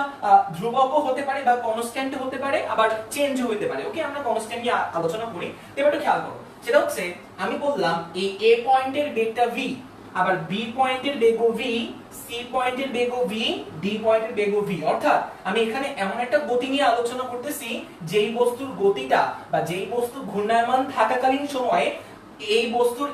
ধ্রুবকও হতে পারে বা কনস্ট্যান্ট হতে পারে, আবার চেঞ্জও হতে পারে। ওকে, আমরা কনস্ট্যান্ট নিয়ে আলোচনা করি। এবার একটু খেয়াল করো, সেটা হচ্ছে আমি বললাম এই এ পয়েন্টের বেগটা ভি, আবার বি পয়েন্টের বেগও ভি, সি পয়েন্টের বেগও ভি, ডি পয়েন্টের বেগও ভি। অর্থাৎ আমি এখানে এমন একটা গতি নিয়ে আলোচনা করতেছি যেই বস্তুর গতিটা বা যেই বস্তু ঘূর্ণায়মান থাকাকালীন সময়ে এই বস্তুর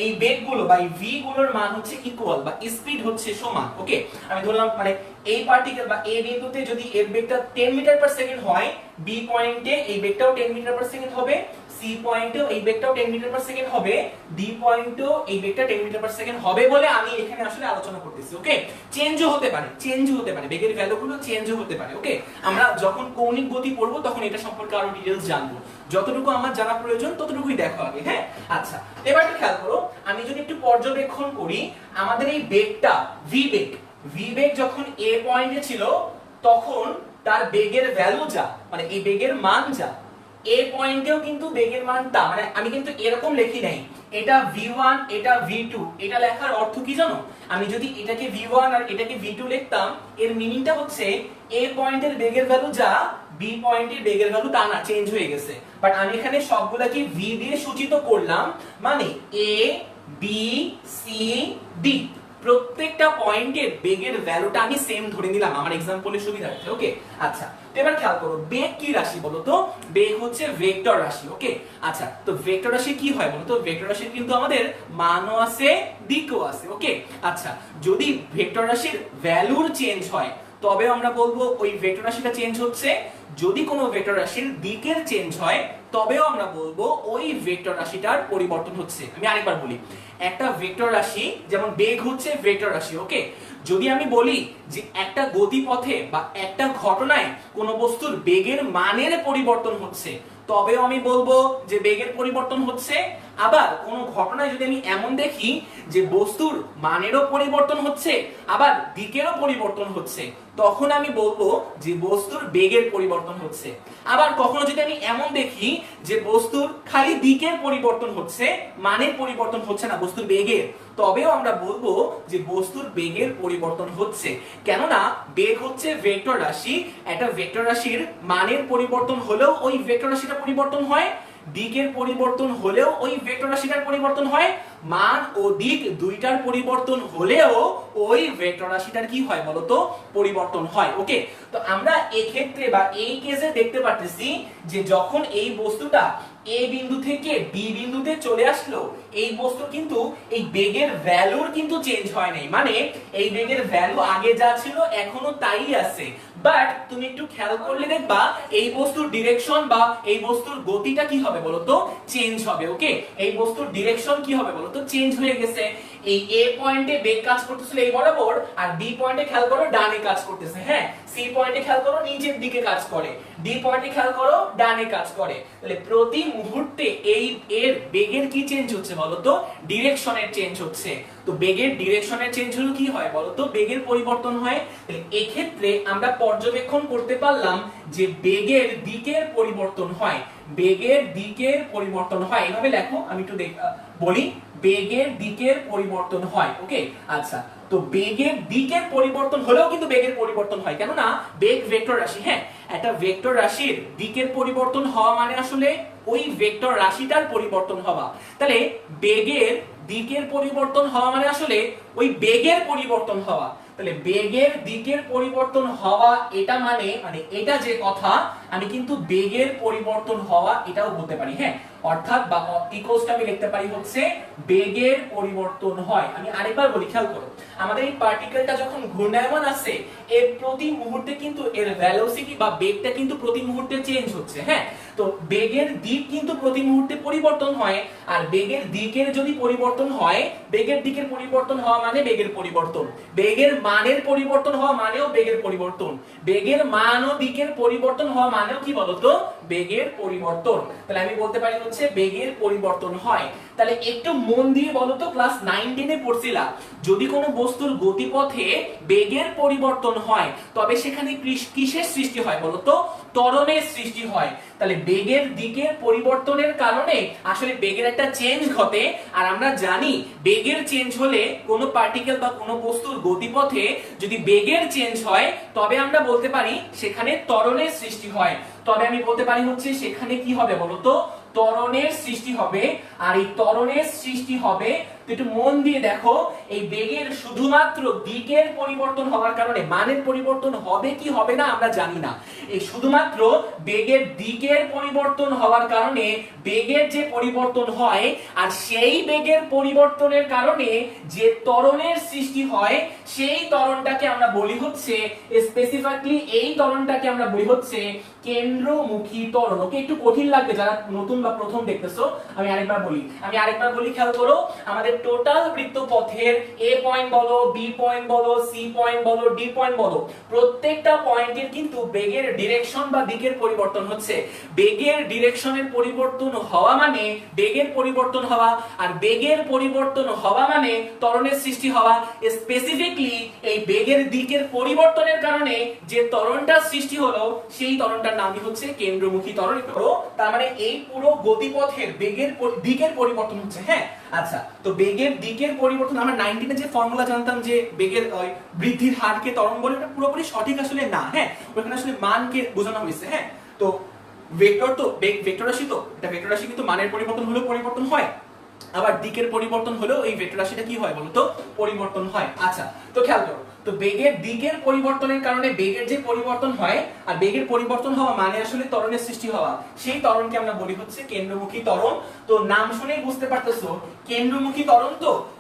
এই বেগগুলো বা এই ভি গুলোর মান হচ্ছে ইকুয়াল বা স্পিড হচ্ছে সমান। ওকে, আমি ধরলাম মানে এই পার্টিকেল বা এই বিন্দুতে যদি এর বেগটা 10 মিটার পার সেকেন্ড হয়, বি পয়েন্টে এই বেগটাও 10 মিটার পার সেকেন্ড হবে, সি পয়েন্টেও এই বেগটাও 10 মিটার পার সেকেন্ড হবে, ডি পয়েন্টেও এই বেগটা 10 মিটার পার সেকেন্ড হবে বলে আমি এখানে আসলে আলোচনা করতেছি। ওকে, চেঞ্জও হতে পারে, বেগের ভ্যালুগুলো চেঞ্জও হতে পারে। ওকে, আমরা যখন কৌণিক গতি পড়বো তখন এটা সম্পর্কে আরো ডিটেইলস জানবো, যতটুকু আমার জানা প্রয়োজন ততটুকুই দেখো আগে, হ্যাঁ। আচ্ছা, এবার একটু খেয়াল করো, আমি যদি একটু পর্যবেক্ষণ করি আমাদের এই বেগটা ভি বেগ যখন এ পয়েন্টে ছিল তখন তার বেগের ভ্যালু যা, মানে এই বেগের মান যা, এ পয়েন্টেও কিন্তু বেগের মান তা, মানে আমি কিন্তু এরকম লিখি নাই এটা v1 এটা v2, এটা লেখার অর্থ কি জানো, আমি যদি এটাকে v1 আর এটাকে v2 লিখতাম এর মিনিংটা হচ্ছে এ পয়েন্টের বেগের ভ্যালু যা, বি পয়েন্টের বেগের ভ্যালু তা না, চেঞ্জ হয়ে গেছে। বাট আমি এখানে সবগুলাকে v দিয়ে সূচিত করলাম, মানে a b c d প্রত্যেকটা পয়েন্টের বেগের ভ্যালুটা আমি সেম ধরে নিলাম আমার এক্সাম্পলের সুবিধার্থে। ওকে, আচ্ছা, তো এবার খেয়াল করো বেগ কি রাশি বলো তো, বেগ হচ্ছে ভেক্টর রাশি। ওকে, আচ্ছা, তো ভেক্টর রাশি কি হয় বলো তো, ভেক্টর রাশির কিন্তু আমাদের মানও আছে দিকও আছে। ওকে, আচ্ছা, যদি ভেক্টর রাশির ভ্যালুর চেঞ্জ হয় তবে আমরা বলবো ওই ভেক্টর রাশিটা চেঞ্জ হচ্ছে, যদি কোনো ভেক্টর রাশির দিকের চেঞ্জ হয় তবেও আমরা বলবো ওই ভেক্টর রাশিটার পরিবর্তন হচ্ছে। আমি আরেকবার বলি, একটা ভেক্টর রাশি যেমন বেগ হচ্ছে ভেক্টর রাশি। ওকে, যদি আমি বলি যে একটা গতিপথে বা একটা ঘটনায় কোন বস্তুর বেগের মানের পরিবর্তন হচ্ছে তবেও আমি বলবো যে বেগের পরিবর্তন হচ্ছে। আবার কোন ঘটনায় যদি আমি এমন দেখি যে বস্তুর মানেরও পরিবর্তন হচ্ছে আবার দিকেরও পরিবর্তন হচ্ছে তখন আমি বলবো যে বস্তুর বেগের পরিবর্তন হচ্ছে। আবার কখনো যদি আমি এমন দেখি যে বস্তুর খালি দিকের পরিবর্তন হচ্ছে, মানের পরিবর্তন হচ্ছে না বস্তুর বেগের, তবেও আমরা বলবো যে বস্তুর বেগের পরিবর্তন হচ্ছে। কেননা বেগ হচ্ছে ভেক্টর রাশি, একটা ভেক্টর রাশির মানের পরিবর্তন হলেও ওই ভেক্টর রাশিটা পরিবর্তন হয়, দিকের পরিবর্তন হলেও ওই ভেক্টর রাশিটার পরিবর্তন হয়, মান ও দিক দুইটার পরিবর্তন হলেও ওই ভেক্টর রাশিটার কি হয় বলতো, পরিবর্তন হয়। ওকে, তো আমরা এই ক্ষেত্রে বা এই কেসে দেখতে পাচ্ছি যে যখন এই বস্তুটা এ বিন্দু থেকে বি বিন্দুতে চলে আসলো এই বস্তু কিন্তু এই বেগের ভ্যালুর কিন্তু চেঞ্জ হয় নাই, মানে এই বেগের ভ্যালু আগে যা ছিল এখনো তাই আছে। বাট তুমি একটু খেয়াল করলে দেখবা এই বস্তুর ডিরেকশন বা এই বস্তুর গতিটা কি হবে বলতো, চেঞ্জ হবে। ওকে, এই বস্তুর ডিরেকশন কি হবে বলতো, চেঞ্জ হয়ে গেছে। এই এ পয়েন্টে বেগ কাজ করতেছিল এই বরাবর, আর বি পয়েন্টে খেয়াল করো ডানে কাজ করতেছে, হ্যাঁ। সি পয়েন্টে খেয়াল করো নিচের দিকে কাজ করে, ডি পয়েন্টে খেয়াল করো ডানে কাজ করে। তাহলে প্রতি মুহূর্তে এই এর বেগের কি চেঞ্জ হচ্ছে বলতো, ডিরেকশনের চেঞ্জ হচ্ছে। তো বেগের ডিরেকশনের চেঞ্জ হলো কি হয় বলতো, বেগের পরিবর্তন হয়। তাহলে এই ক্ষেত্রে আমরা পর্যবেক্ষণ করতে পারলাম যে বেগের দিকের পরিবর্তন হয়, বেগের দিকের পরিবর্তন হয়। এভাবে লেখো, আমি একটু বলি বেগের দিকের পরিবর্তন হয়। ওকে, আচ্ছা, তো বেগের দিকের পরিবর্তন হলেও কিন্তু বেগের পরিবর্তন হয়, কেননা বেগ ভেক্টর রাশি। হ্যাঁ, একটা ভেক্টর রাশির দিকের পরিবর্তন হওয়া মানে আসলে ওই ভেক্টর রাশিটার পরিবর্তন হওয়া। তাহলে বেগের দিকের পরিবর্তন হওয়া মানে আসলে ওই বেগের পরিবর্তন হওয়া। তাহলে বেগের দিকের পরিবর্তন হওয়া এটা মানে এটা যে কথা, আমি কিন্তু বেগের পরিবর্তন হওয়া এটাও বলতে পারি। হ্যাঁ, অর্থাৎ বা ইকুয়ালস আমি লিখতে পারি হচ্ছে বেগের পরিবর্তন হয়। আমি আরেকবার বলি, খেয়াল করো, আমাদের এই পার্টিকেলটা যখন ঘূর্ণায়মান আছে এর প্রতি মুহূর্তে কিন্তু এর ভেলোসিটি বা বেগটা কিন্তু প্রতি মুহূর্তে চেঞ্জ হচ্ছে। হ্যাঁ, তো বেগের দিক কিন্তু প্রতি মুহূর্তে পরিবর্তন হয়, আর বেগের দিকের যদি পরিবর্তন হয়, বেগের দিকের পরিবর্তন হওয়া মানে বেগের পরিবর্তন, বেগের মানের পরিবর্তন হওয়া মানেও বেগের পরিবর্তন, বেগের মান ও দিকের পরিবর্তন হওয়া মানেও কি বলতো, বেগের পরিবর্তন। তাহলে আমি বলতে পারি হচ্ছে বেগের পরিবর্তন হয়। তাহলে একটু মন দিয়ে বলো তো, ক্লাস 9 10 এ পড়ছিলা, যদি কোনো বস্তুর গতিপথে বেগের পরিবর্তন হয় তবে সেখানে কিসের সৃষ্টি হয় বলো তো, ত্বরণের সৃষ্টি হয়। তাহলে বেগের দিকের পরিবর্তনের কারণে আসলে বেগের একটা চেঞ্জ ঘটে, আর আমরা জানি বেগের চেঞ্জ হলে কোনো পার্টিকেল বা কোনো বস্তুর গতিপথে যদি বেগের চেঞ্জ হয় তবে আমরা বলতে পারি সেখানে ত্বরণের সৃষ্টি হয়। তবে আমি বলতে পারি হচ্ছে সেখানে কি হবে বলতো, ত্বরণের সৃষ্টি হবে। আর এই ত্বরণের সৃষ্টি হবে, একটু মন দিয়ে দেখো, এই বেগের শুধুমাত্র দিকের পরিবর্তন হওয়ার কারণে মানের পরিবর্তন হবে কি হবে না আমরা জানি না, এই শুধুমাত্র বেগের দিকের পরিবর্তন হওয়ার কারণে বেগের যে পরিবর্তন হয়, আর সেই বেগের পরিবর্তনের কারণে যে ত্বরণের সৃষ্টি হয় সেই ত্বরণটাকে আমরা বলি হচ্ছে, স্পেসিফিকলি এই ত্বরণটাকে আমরা বলি হচ্ছে কেন্দ্রমুখী ত্বরণ। ওকে, একটু কঠিন লাগবে যারা নতুন বা প্রথম দেখতেছো, আমি আরেকবার বলি, খেয়াল করো, আমাদের টোটাল বৃত্তপথের এ পয়েন্ট বলো, বি পয়েন্ট বলো, সি পয়েন্ট বলো, ডি পয়েন্ট বলো, প্রত্যেকটা পয়েন্টের কিন্তু বেগের ডিরেকশন বা দিকের পরিবর্তন হচ্ছে। বেগের ডিরেকশনের পরিবর্তন হওয়া মানে বেগের পরিবর্তন হওয়া, আর বেগের পরিবর্তন হওয়া মানে ত্বরণের সৃষ্টি হওয়া। স্পেসিফিকলি এই বেগের দিকের পরিবর্তনের কারণে যে ত্বরণটা সৃষ্টি হলো সেই ত্বরণটার নামই হচ্ছে কেন্দ্রমুখী ত্বরণ। তার মানে এই পুরো গতিপথের বেগের দিকের পরিবর্তন হচ্ছে। হ্যাঁ, আচ্ছা, তো বেগের দিকের পরিবর্তন, আমরা 19 এ যে ফর্মুলা জানতাম যে বেগের বৃদ্ধির হারকে ত্বরণ বলে, এটা পুরোপুরি সঠিক আসলে না। হ্যাঁ, ওখানে আসলে মানকে বোঝানো হয়েছে। হ্যাঁ, তো ভেক্টর তো ভেক্টর রাশি, তো এটা ভেক্টর রাশি কিন্তু মানের পরিবর্তন হলেও পরিবর্তন হয়, আবার দিকের পরিবর্তন হলেও এই ভেক্টর রাশিটা কি হয় বলতো, পরিবর্তন হয়। আচ্ছা, তো খেয়াল করো, তো বেগের দিকের পরিবর্তনের কারণে বেগের যে পরিবর্তন হয়, আর বেগের পরিবর্তন হওয়া মানে আসলে ত্বরণের সৃষ্টি হওয়া, সেই ত্বরণকে আমরা বলি হচ্ছে কেন্দ্রমুখী ত্বরণ। তো নাম শুনেই বুঝতে পারতেছো কেন্দ্রমুখী ত্বরণ।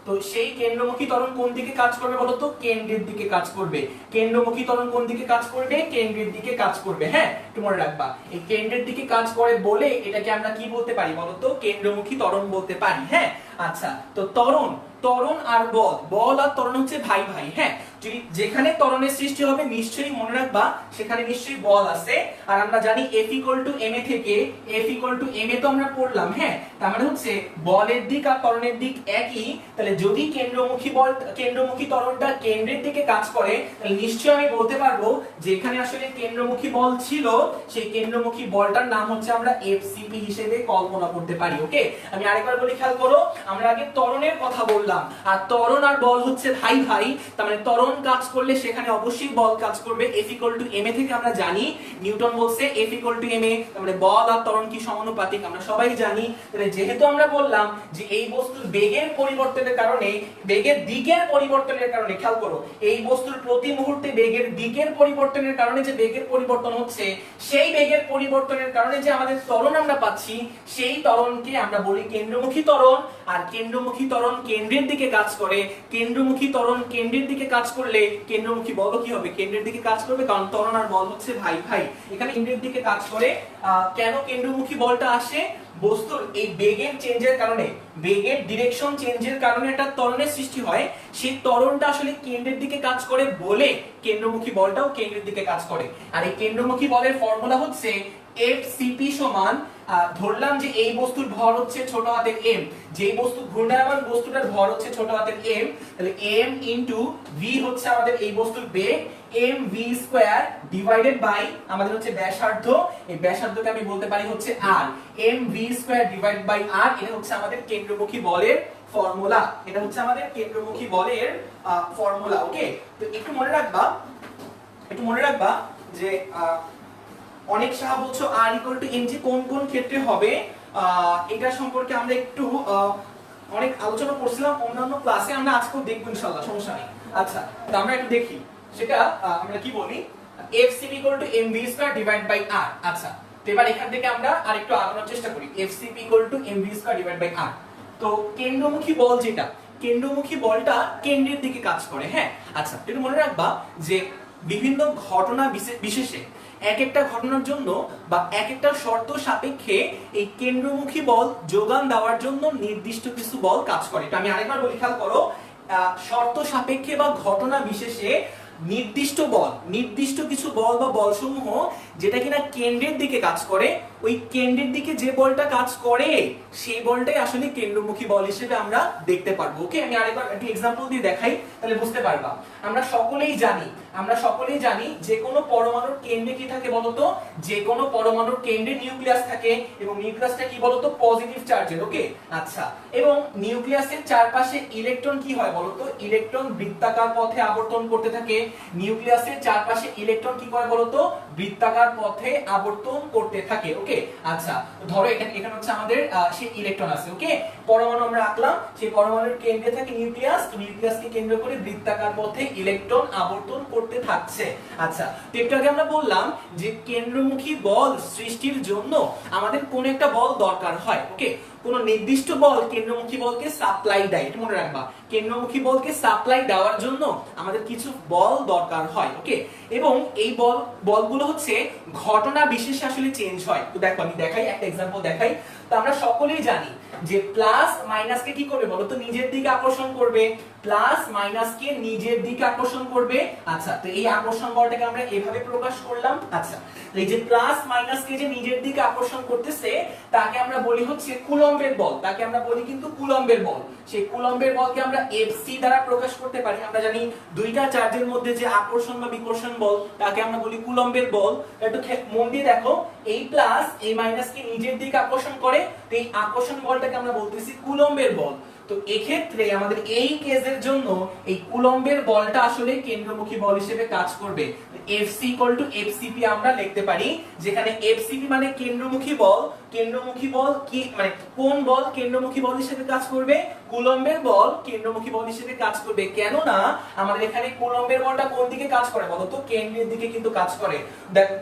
তো সেই কেন্দ্রমুখী ত্বরণ কোন দিকে কাজ করবে বলতো, কেন্দ্রের দিকে কাজ করবে। কেন্দ্রমুখী ত্বরণ কোন দিকে কাজ করবে, কেন্দ্রের দিকে কাজ করবে। হ্যাঁ, একটু মনে রাখবা, এই কেন্দ্রের দিকে কাজ করে বলে এটাকে আমরা কি বলতে পারি বলতো, কেন্দ্রমুখী ত্বরণ বলতে পারি। হ্যাঁ, আচ্ছা, তো ত্বরণ আর বল আর ত্বরণ হচ্ছে ভাই ভাই। হ্যাঁ, যেখানে ত্বরণের সৃষ্টি হবে নিশ্চয়ই মনে রাখবা সেখানে নিশ্চয়ই বল আছে, আর আমরা জানি F = ma থেকে F = ma তো আমরা পড়লাম। হ্যাঁ, তার মানে হচ্ছে বলের দিক আর ত্বরণের দিক একই। তাহলে যদি কেন্দ্রমুখী ত্বরণটা কেন্দ্রের দিকে কাজ করে, তাহলে নিশ্চয়ই আমি বলতে পারবো যেখানে আসলে কেন্দ্রমুখী বল ছিল সেই কেন্দ্রমুখী বলটার নাম হচ্ছে আমরা FCP হিসেবে কল্পনা করতে পারি। ওকে, আমি আরেকবার বলি, খেয়াল করো, আমরা আগে ত্বরণের কথা বললাম, আর ত্বরণ আর বল হচ্ছে ভাই ভাই। তার মানে ত্বরণ কাজ করলে সেখানে অবশ্যই বল কাজ করবে। F = ma থেকে আমরা জানি নিউটন বলছে F = ma, তার মানে বল আর ত্বরণ কি সমানুপাতিক আমরা সবাই জানি। তাহলে যেহেতু আমরা বললাম যে এই বস্তুর বেগের পরিবর্তনের কারণে, বেগের দিকের পরিবর্তনের কারণে, খেয়াল করো, এই বস্তুর প্রতি মুহূর্তে বেগের দিকের পরিবর্তনের কারণে যে বেগের পরিবর্তন হচ্ছে, সেই বেগের পরিবর্তনের কারণে যে আমাদের ত্বরণ আমরা পাচ্ছি, সেই ত্বরণকে আমরা বলি কেন্দ্রমুখী ত্বরণ। আর কেন্দ্রমুখী ত্বরণ কেন্দ্রের দিকে কাজ করে, কেন্দ্রমুখী ত্বরণ কেন্দ্রের দিকে কাজ করলে কেন্দ্রমুখী বলও কি হবে, কেন্দ্রের দিকে কাজ করবে, কারণ ত্বরণ আর বল হচ্ছে ভাই ভাই। এখানে কেন্দ্রের দিকে কাজ করে। কেন কেন্দ্রমুখী বলটা আসে, বস্তুর এই বেগের চেঞ্জের কারণে, বেগের ডিরেকশন চেঞ্জের কারণে একটা ত্বরণের সৃষ্টি হয়, সেই ত্বরণটা আসলে কেন্দ্রের দিকে কাজ করে বলে কেন্দ্রমুখী বলটাও কেন্দ্রের দিকে কাজ করে। আর এই কেন্দ্রমুখী বলের ফর্মুলা হচ্ছে FCP = ধরলাম যে এই বস্তুর ভর হচ্ছে ছোট হাতের m, যেই বস্তু ঘূর্ণায়মান বস্তুটার ভর হচ্ছে ছোট হাতের m, তাহলে m ইনটু v হচ্ছে আমাদের এই বস্তুর বেগ, mv স্কয়ার ডিভাইডেড বাই আমাদের হচ্ছে ব্যাসার্ধ, এই ব্যাসার্ধকে আমি বলতে পারি হচ্ছে r, mv square divided by r, এটা হচ্ছে আমাদের কেন্দ্রমুখী বলের ফর্মুলা, এটা হচ্ছে আমাদের কেন্দ্রমুখী বলের ফর্মুলা। ওকে, তো একটু মনে রাখবা যে অনেক সাহা বলছো r ইকুয়াল টু mg কোন কোন ক্ষেত্রে হবে, এটা সম্পর্কে আমরা একটু অনেক আলোচনা করছিলাম অন্যান্য ক্লাসে, আমরা আজকেও দেখব ইনশাআল্লাহ, সমস্যা নেই। আচ্ছা, তো আমরা একটু দেখি সেটা, আমরা কি বলি fcb equal to mv square divide by r। আচ্ছা, তো এবার এখান থেকে আমরা আরেকটু আগানোর চেষ্টা করি, fcb equal to mv square divide by r। তো কেন্দ্রমুখী বল যেটা, কেন্দ্রমুখী বলটা কেন্দ্রের দিকে কাজ করে। হ্যাঁ, আচ্ছা, একটু মনে রাখবা যে বিভিন্ন ঘটনা বিশেষে এক একটা ঘটনার জন্য বা এক একটা শর্ত সাপেক্ষে এই কেন্দ্রমুখী বল যোগান দেওয়ার জন্য নির্দিষ্ট কিছু বল কাজ করে। এটা আমি আরেকবার বলি, খেয়াল করো, শর্ত সাপেক্ষে বা ঘটনা বিশেষে নির্দিষ্ট কিছু বল বা বলসমূহ যেটা কিনা কেন্দ্রের দিকে কাজ করে, ওই কেন্দ্রের দিকে যে বলটা কাজ করে সেই বলটাই আসলে কেন্দ্রমুখী বল হিসেবে আমরা দেখতে পারবো। ওকে, আমি আরেকবার একটু एग्जांपल দিয়ে দেখাই, তাহলে বুঝতে পারবা। আমরা সকলেই জানি যে কোনো পরমাণুর কেন্দ্রে কি থাকে বলতো, যে কোনো পরমাণুর কেন্দ্রে নিউক্লিয়াস থাকে, এবং নিউক্লিয়াসটা কি বলতো, পজিটিভ চার্জের। ওকে, আচ্ছা, এবং নিউক্লিয়াসের চারপাশে ইলেকট্রন কি হয় বলতো, ইলেকট্রন বৃত্তাকার পথে আবর্তন করতে থাকে। নিউক্লিয়াসের চারপাশে ইলেকট্রন কি করে বলতো, বৃত্তাকার পথে আবর্তন করতে থাকে। ওকে, আচ্ছা, ধরো এখানে হচ্ছে আমাদের সেই ইলেকট্রন আছে। ওকে, পরমাণু আমরা আঁকলাম, সেই পরমাণুর কেন্দ্রে থাকে নিউক্লিয়াস, তো নিউক্লিয়াসকে কেন্দ্র করে বৃত্তাকার পথে ইলেকট্রন আবর্তন করতে থাকছে। আচ্ছা, তো একটু আগে আমরা বললাম যে কেন্দ্রমুখী বল সৃষ্টির জন্য আমাদের কোন একটা বল দরকার হয়। ওকে, কোন নির্দিষ্ট বল কেন্দ্রমুখী বলকে সাপ্লাই দেয়, এটা মনে রাখবা, কেন্দ্রমুখী বলকে সাপ্লাই দেওয়ার জন্য আমাদের কিছু বল দরকার হয়। ওকে, এবং এই বলগুলো হচ্ছে ঘটনা বিশেষে আসলে চেঞ্জ হয়। তো দেখো আমি দেখাই, একটা एग्जांपल দেখাই। তো আমরা সকলেই জানি যে প্লাস মাইনাসকে কি করবে বলো তো, নিজের দিকে আকর্ষণ করবে, প্লাস মাইনাসকে নিজের দিকে আকর্ষণ করবে। আচ্ছা, তো এই আকর্ষণ বলটাকে আমরা এভাবে প্রকাশ করলাম। আচ্ছা, এই যে প্লাস মাইনাসকে যে নিজের দিকে আকর্ষণ করতেছে তাকে আমরা বলি হচ্ছে কুলম্বের বল, তাকে আমরা বলি কিন্তু কুলম্বের বল। সেই কুলম্বের বলকে আমরা Fc দ্বারা প্রকাশ করতে পারি। আমরা জানি দুইটা চার্জের মধ্যে যে আকর্ষণ বা বিকর্ষণ বল তাকে আমরা বলি কুলম্বের বল। একটু মন দিয়ে দেখো, এই প্লাস এই মাইনাসকে নিজের দিকে আকর্ষণ করে, তো এই আকর্ষণ বলটাকে আমরা বলতেছি কুলম্বের বল। তো এক্ষেত্রে আমাদের এই কেসের জন্য এই কুলম্বের বলটা আসলে কেন্দ্রমুখী বল হিসেবে কাজ করবে। Fc FCP আমরা লিখতে পারি, যেখানে FCP মানে কেন্দ্রমুখী বল। কেন্দ্রমুখী বল কি মানে কোন বল কেন্দ্রমুখী বল হিসেবে কাজ করবে, কুলম্বের বল কেন্দ্রমুখী বল হিসেবে কাজ করবে। কেন না আমাদের এখানে কুলম্বের বলটা কোন দিকে কাজ করে বলতো, কেন্দ্রের দিকে কিন্তু কাজ করে।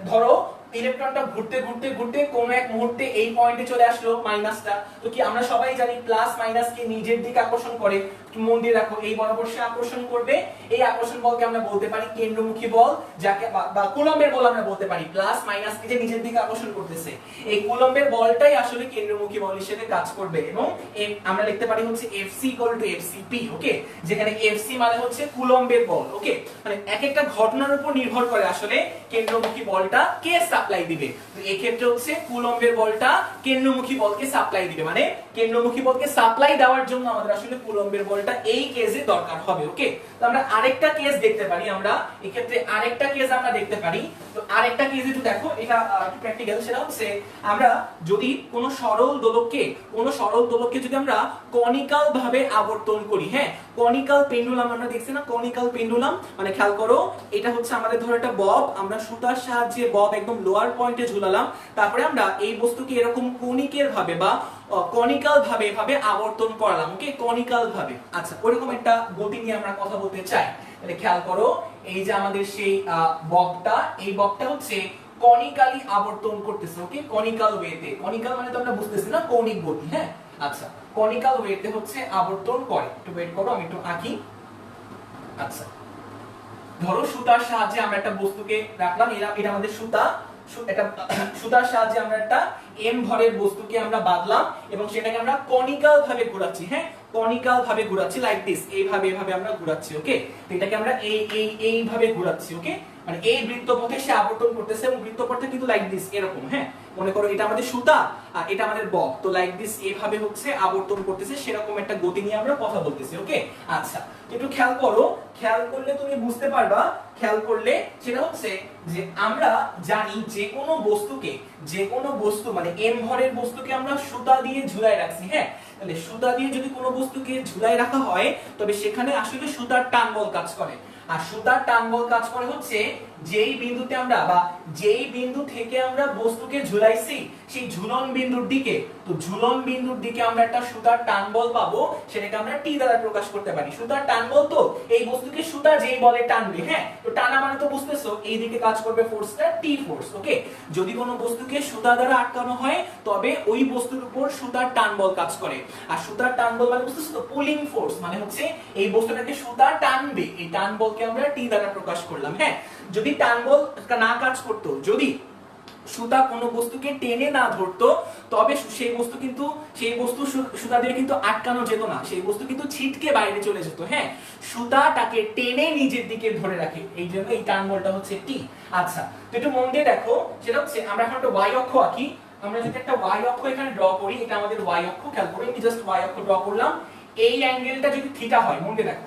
ধরো ইলেকট্রনটা ঘুরতে ঘুরতে ঘুরতে কোন এক মুহূর্তে এই পয়েন্টে চলে আসলো মাইনাসটা, তো কি আমরা সবাই জানি প্লাস মাইনাসকে নিজের দিকে আকর্ষণ করে। মন দিয়ে রাখো, এই বরাবর সে আকর্ষণ করবে, এই আকর্ষণ বলকে আমরা বলতে পারি কেন্দ্রমুখী বল, যাকে বা কুলম্বের বল আমরা বলতে পারি। প্লাস মাইনাসকে যে নিজের দিকে আকর্ষণ করতেছে, এই কুলম্বের বলটাই আসলে কেন্দ্রমুখী বল হিসেবে কাজ করবে, এবং আমরা লিখতে পারি হচ্ছে Fc FCP। ওকে, যেখানে Fc মানে হচ্ছে কুলম্বের বল। ওকে, মানে এক একটা ঘটনার উপর নির্ভর করে আসলে কেন্দ্রমুখী বলটা কে সাপ্লাই দিবে। তো এই ক্ষেত্রে হচ্ছে কুলম্বের বলটা কেন্দ্রমুখী বলকে সাপ্লাই দিবে, মানে কেন্দ্রমুখী বলকে সাপ্লাই দেওয়ার জন্য আমাদের আসলে কুলম্বের বলটা এই কেসে দরকার হবে। ওকে, তো আমরা আরেকটা কেস দেখতে পারি, আমরা এই ক্ষেত্রে আরেকটা কেস আমরা দেখতে পারি। তো আরেকটা কেস একটু দেখো, এটা প্র্যাকটিক্যাল, সেটা হচ্ছে আমরা যদি কোন সরল দোলককে যদি আমরা কনিক্যাল ভাবে আবর্তন করি। হ্যাঁ, কনিক্যাল পেন্ডুলাম আমরা দেখছি না, কনিক্যাল পেন্ডুলাম মানে খেয়াল করো, এটা হচ্ছে আমাদের ধরো একটা বব, আমরা সুতার সাহায্যে বব একদম লোয়ার পয়েন্টে ঝুলালাম, তারপরে আমরা এই বস্তুকে এরকম কনিকের ভাবে বা কনিক্যাল ভাবে এভাবে আবর্তন করালাম। ওকে, কনিক্যাল ভাবে। আচ্ছা, ওইরকম একটা গতি নিয়ে আমরা কথা বলতে চাই, তাহলে খেয়াল করো, এই যে আমাদের সেই ববটা, এই ববটা হচ্ছে কনিক্যালি আবর্তন করতেছে। ওকে, কনিক্যাল ওয়েতে, কনিক্যাল মানে তো আমরা বুঝতেছি না কৌণিক গতি। হ্যাঁ, আচ্ছা, কনিক্যাল ওয়েতে হচ্ছে আবর্তন করে। একটু ওয়েট করো, আমি একটু আঁকি। আচ্ছা, ধরো সুতার সাহায্যে আমরা একটা বস্তুকে রাখলাম, এটা আমাদের সুতা, এটা সুতার সাহায্যে আমরা একটা m ভরের বস্তুকে আমরা বাঁধলাম এবং সেটাকে আমরা কনিক্যাল ভাবে ঘোরাচ্ছি। হ্যাঁ, কনিক্যাল ভাবে ঘোরাচ্ছি, লাইক দিস, এইভাবে আমরা ঘোরাচ্ছি। ওকে, তো এটাকে আমরা এইভাবে ঘোরাচ্ছি। ওকে, মানে এই বৃত্তপথে সে আবর্তন করতেছে এবং বৃত্তপথটা কিন্তু লাইক দিস এরকম, হ্যাঁ মনে করো এটা আমাদের সুতা আর এটা আমাদের বক, তো লাইক দিস এভাবে হচ্ছে আবর্তন করতেছে, সেরকম একটা গতি নিয়ে আমরা কথা বলতেছি। ওকে আচ্ছা, একটু খেয়াল করো, খেয়াল করলে তুমি বুঝতে পারবা, খেয়াল করলে সেটা হচ্ছে যে আমরা জানি যে কোনো বস্তু মানে m ভরের বস্তুকে আমরা সুতা দিয়ে ঝুলায় রাখছি, হ্যাঁ তাহলে সুতা দিয়ে যদি কোনো বস্তুকে ঝুলায় রাখা হয় তবে সেখানে আসলে সুতার টান বল কাজ করে। আর সুতার টান বল কাজ করে হচ্ছে যেই বিন্দুতে আমরা বা যেই বিন্দু থেকে আমরা বস্তুকে ঝুলাইছি সেই ঝুলন বিন্দুর দিকে, তো ঝুলন বিন্দুর দিকে আমরা একটা সুতার টান বল পাবো, সেটাকে আমরা টি দ্বারা প্রকাশ করতে পারি। সুতার টান বল তো এই বস্তুকে সুতা যেই বলে টানবে, হ্যাঁ তো টানা মানে তো বুঝতেছো এই দিকে কাজ করবে ফোর্সটা টি ফোর্স। ওকে, যদি কোনো বস্তুকে সুতা দ্বারা আটকানো হয় তবে ওই বস্তুর উপর সুতার টান বল কাজ করে। আর সুতার টান বল মানে বুঝতেছো তো পুলিং ফোর্স, মানে হচ্ছে এই বস্তুটাকে সুতা টানবে, এই টান বলকে আমরা টি দ্বারা প্রকাশ করলাম। হ্যাঁ যদি টান বল না কাজ করতো, যদি সুতা কোনো বস্তুকে টেনে না ধরতো তবে সেই বস্তু সুতা দিয়ে কিন্তু আটকানো যেত না, সেই বস্তু কিন্তু ছিটকে বাইরে চলে যেত। হ্যাঁ সুতাটাকে টেনে নিজের দিকে ধরে রাখে, এই জন্য এই টান বলটা হচ্ছে টি। আচ্ছা তো একটু মন দিয়ে দেখো, সেটা হচ্ছে আমরা এখন একটা y অক্ষ আঁকি, আমরা যদি একটা y অক্ষ এখানে ড্র করি, এটা আমাদের y অক্ষ, খেয়াল করো আমি জাস্ট y অক্ষ ড্র করলাম। এই অ্যাঙ্গেলটা যদি থিটা হয়, মন দিয়ে দেখো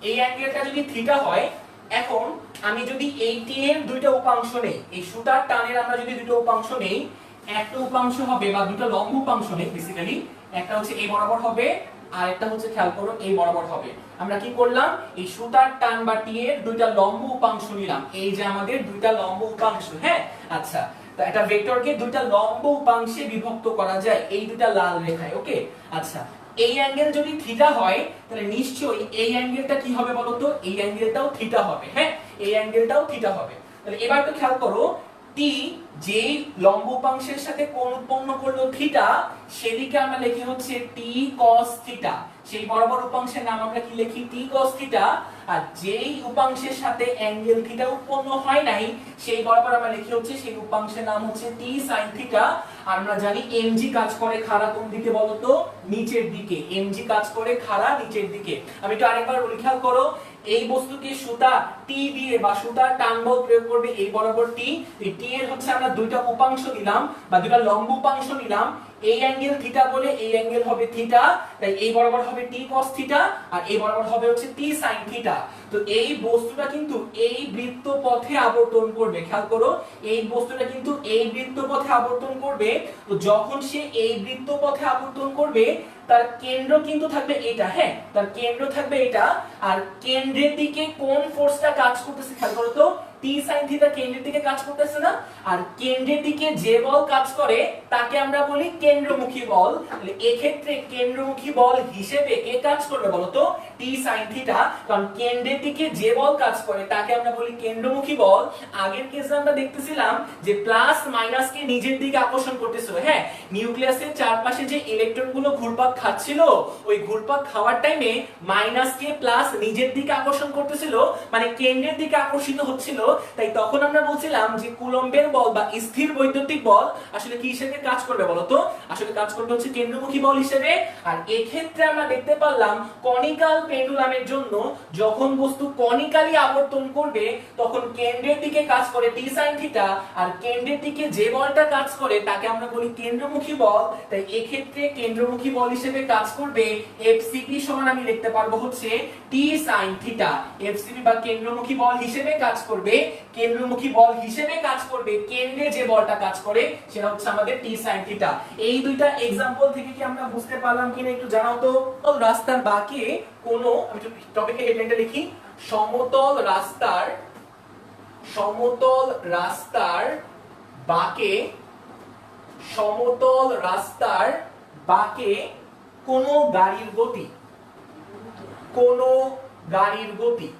এই অ্যাঙ্গেলটা যদি থিটা হয়, এখন আমি যদি এই টি এর দুইটা উপাংশ নেই, এই সুতার টানের আমরা যদি দুটো উপাংশ নেই, একটা উপাংশ হবে বা দুটো লম্ব উপাংশ নেই বেসিক্যালি, একটা হচ্ছে এই বরাবর হবে আর একটা হচ্ছে খেয়াল করো এই বরাবর হবে। আমরা কি করলাম, এই সুতার টান বা টি এর দুইটা লম্ব উপাংশ নিলাম, এই যে আমাদের দুইটা লম্ব উপাংশ। হ্যাঁ আচ্ছা, তো একটা ভেক্টরকে দুইটা লম্ব উপাংশে বিভক্ত করা যায় এই দুইটা লাল রেখায়। ওকে আচ্ছা, এই অ্যাঙ্গেল যদি থিটা হয় তাহলে নিশ্চয়ই এই অ্যাঙ্গেলটা কি হবে বলতো, এই অ্যাঙ্গেলটাও থিটা হবে। হ্যাঁ এই অ্যাঙ্গেলটাও থিটা হবে। তাহলে এবার একটু খেয়াল করো, টি যেই লম্ব উপাংশের সাথে কোণ উৎপন্ন করলো থিটা, সেদিকে আমরা লিখি হচ্ছে টি cos থিটা, সেই বরাবর উপাংশের নাম আমরা কি লিখি টি cos থিটা। আর যেই উপাংশের সাথে অ্যাঙ্গেল থিটা উৎপন্ন হয় নাই সেই বরাবর আমরা লিখি হচ্ছে সেই উপাংশের নাম হচ্ছে টি sin থিটা। আর আমরা জানি mg কাজ করে খাড়া কোন দিকে বলতো, নিচের দিকে, mg কাজ করে খাড়া নিচের দিকে। আমি একটু আরেকবার বলি, খেয়াল করো এই বস্তুকে সুতা টি দিয়ে বা সুতার টান বল প্রয়োগ করবে এই বরাবর টি, এই টি এর হচ্ছে আমরা দুইটা উপাংশ নিলাম বা দুইটা লম্ব উপাংশ নিলাম, এই অ্যাঙ্গেল থিটা বলে এই অ্যাঙ্গেল হবে থিটা, তাই এই বরাবর হবে টি cos থিটা আর এই বরাবর হবে হচ্ছে টি sin থিটা। তো এই বস্তুটা কিন্তু এই বৃত্ত পথে আবর্তন করবে, খেয়াল করো এই বস্তুটা কিন্তু এই বৃত্ত পথে আবর্তন করবে। তো যখন সে এই বৃত্ত পথে আবর্তন করবে তার কেন্দ্র কিন্তু থাকবে এটা, হ্যাঁ তার কেন্দ্র থাকবে এটা, আর কেন্দ্রের দিকে কোন ফোর্সটা কাজ করতেছে খেয়াল করো তো, টি sin থিটা কেন্দ্রের দিকে কাজ করতেছে না, আর কেন্দ্রের দিকে যে বল কাজ করে তাকে আমরা বলি কেন্দ্রমুখী বল। তাহলে এই ক্ষেত্রে কেন্দ্রমুখী বল হিসেবে কে কাজ করবে বলতো, টি sin থিটা, কারণ কেন্দ্রের দিকে যে বল কাজ করে তাকে আমরা বলি কেন্দ্রমুখী বল। আগের কেসে আমরা দেখতেছিলাম যে প্লাস মাইনাস কে নিজের দিকে আকর্ষণ করতেছিল, হ্যাঁ নিউক্লিয়াসের চারপাশে যে ইলেকট্রনগুলো ঘুরপাক খাচ্ছিল ওই ঘুরপাক খাওয়ার টাইমে মাইনাস কে প্লাস নিজের দিকে আকর্ষণ করতেছিল, মানে কেন্দ্রের দিকে আকর্ষিত হচ্ছিল। তাই তখন আমরা বলছিলাম যে কুলম্বের বল বা স্থির বৈদ্যুতিক বল আসলে কি হিসেবে কাজ করবে বলতো, আসলে কাজ করবে হচ্ছে কেন্দ্রমুখী বল হিসেবে। আর এই ক্ষেত্রে আমরা দেখতে পারলাম কনিক্যাল পেন্ডুলামের জন্য যখন বস্তু কনিক্যালি আবর্তন করবে তখন কেন্দ্রের দিকে কাজ করে টি sin থিটা, আর কেন্দ্রের দিকে যে বলটা কাজ করে তাকে আমরা বলি কেন্দ্রমুখী বল। তাই এই ক্ষেত্রে কেন্দ্রমুখী বল হিসেবে কাজ করবে FCP সমান আমি লিখতে পারবো হচ্ছে টি sin থিটা। FCP বা কেন্দ্রমুখী বল হিসেবে কাজ করবে, কেন্দ্রমুখী বল হিসেবে কাজ করবে কেন্দ্রে যে বলটা কাজ করে সেটা হচ্ছে আমাদের টি sin থিটা। এই দুইটা এক্সাম্পল থেকে কি আমরা বুঝতে পারলাম কিনা একটু জানাও তো। রাস্তার বাঁকে কোনো, আমি টপিকে হেডলাইনটা লিখি, সমতল রাস্তার বাঁকে, সমতল রাস্তার বাঁকে কোনো গাড়ির গতি,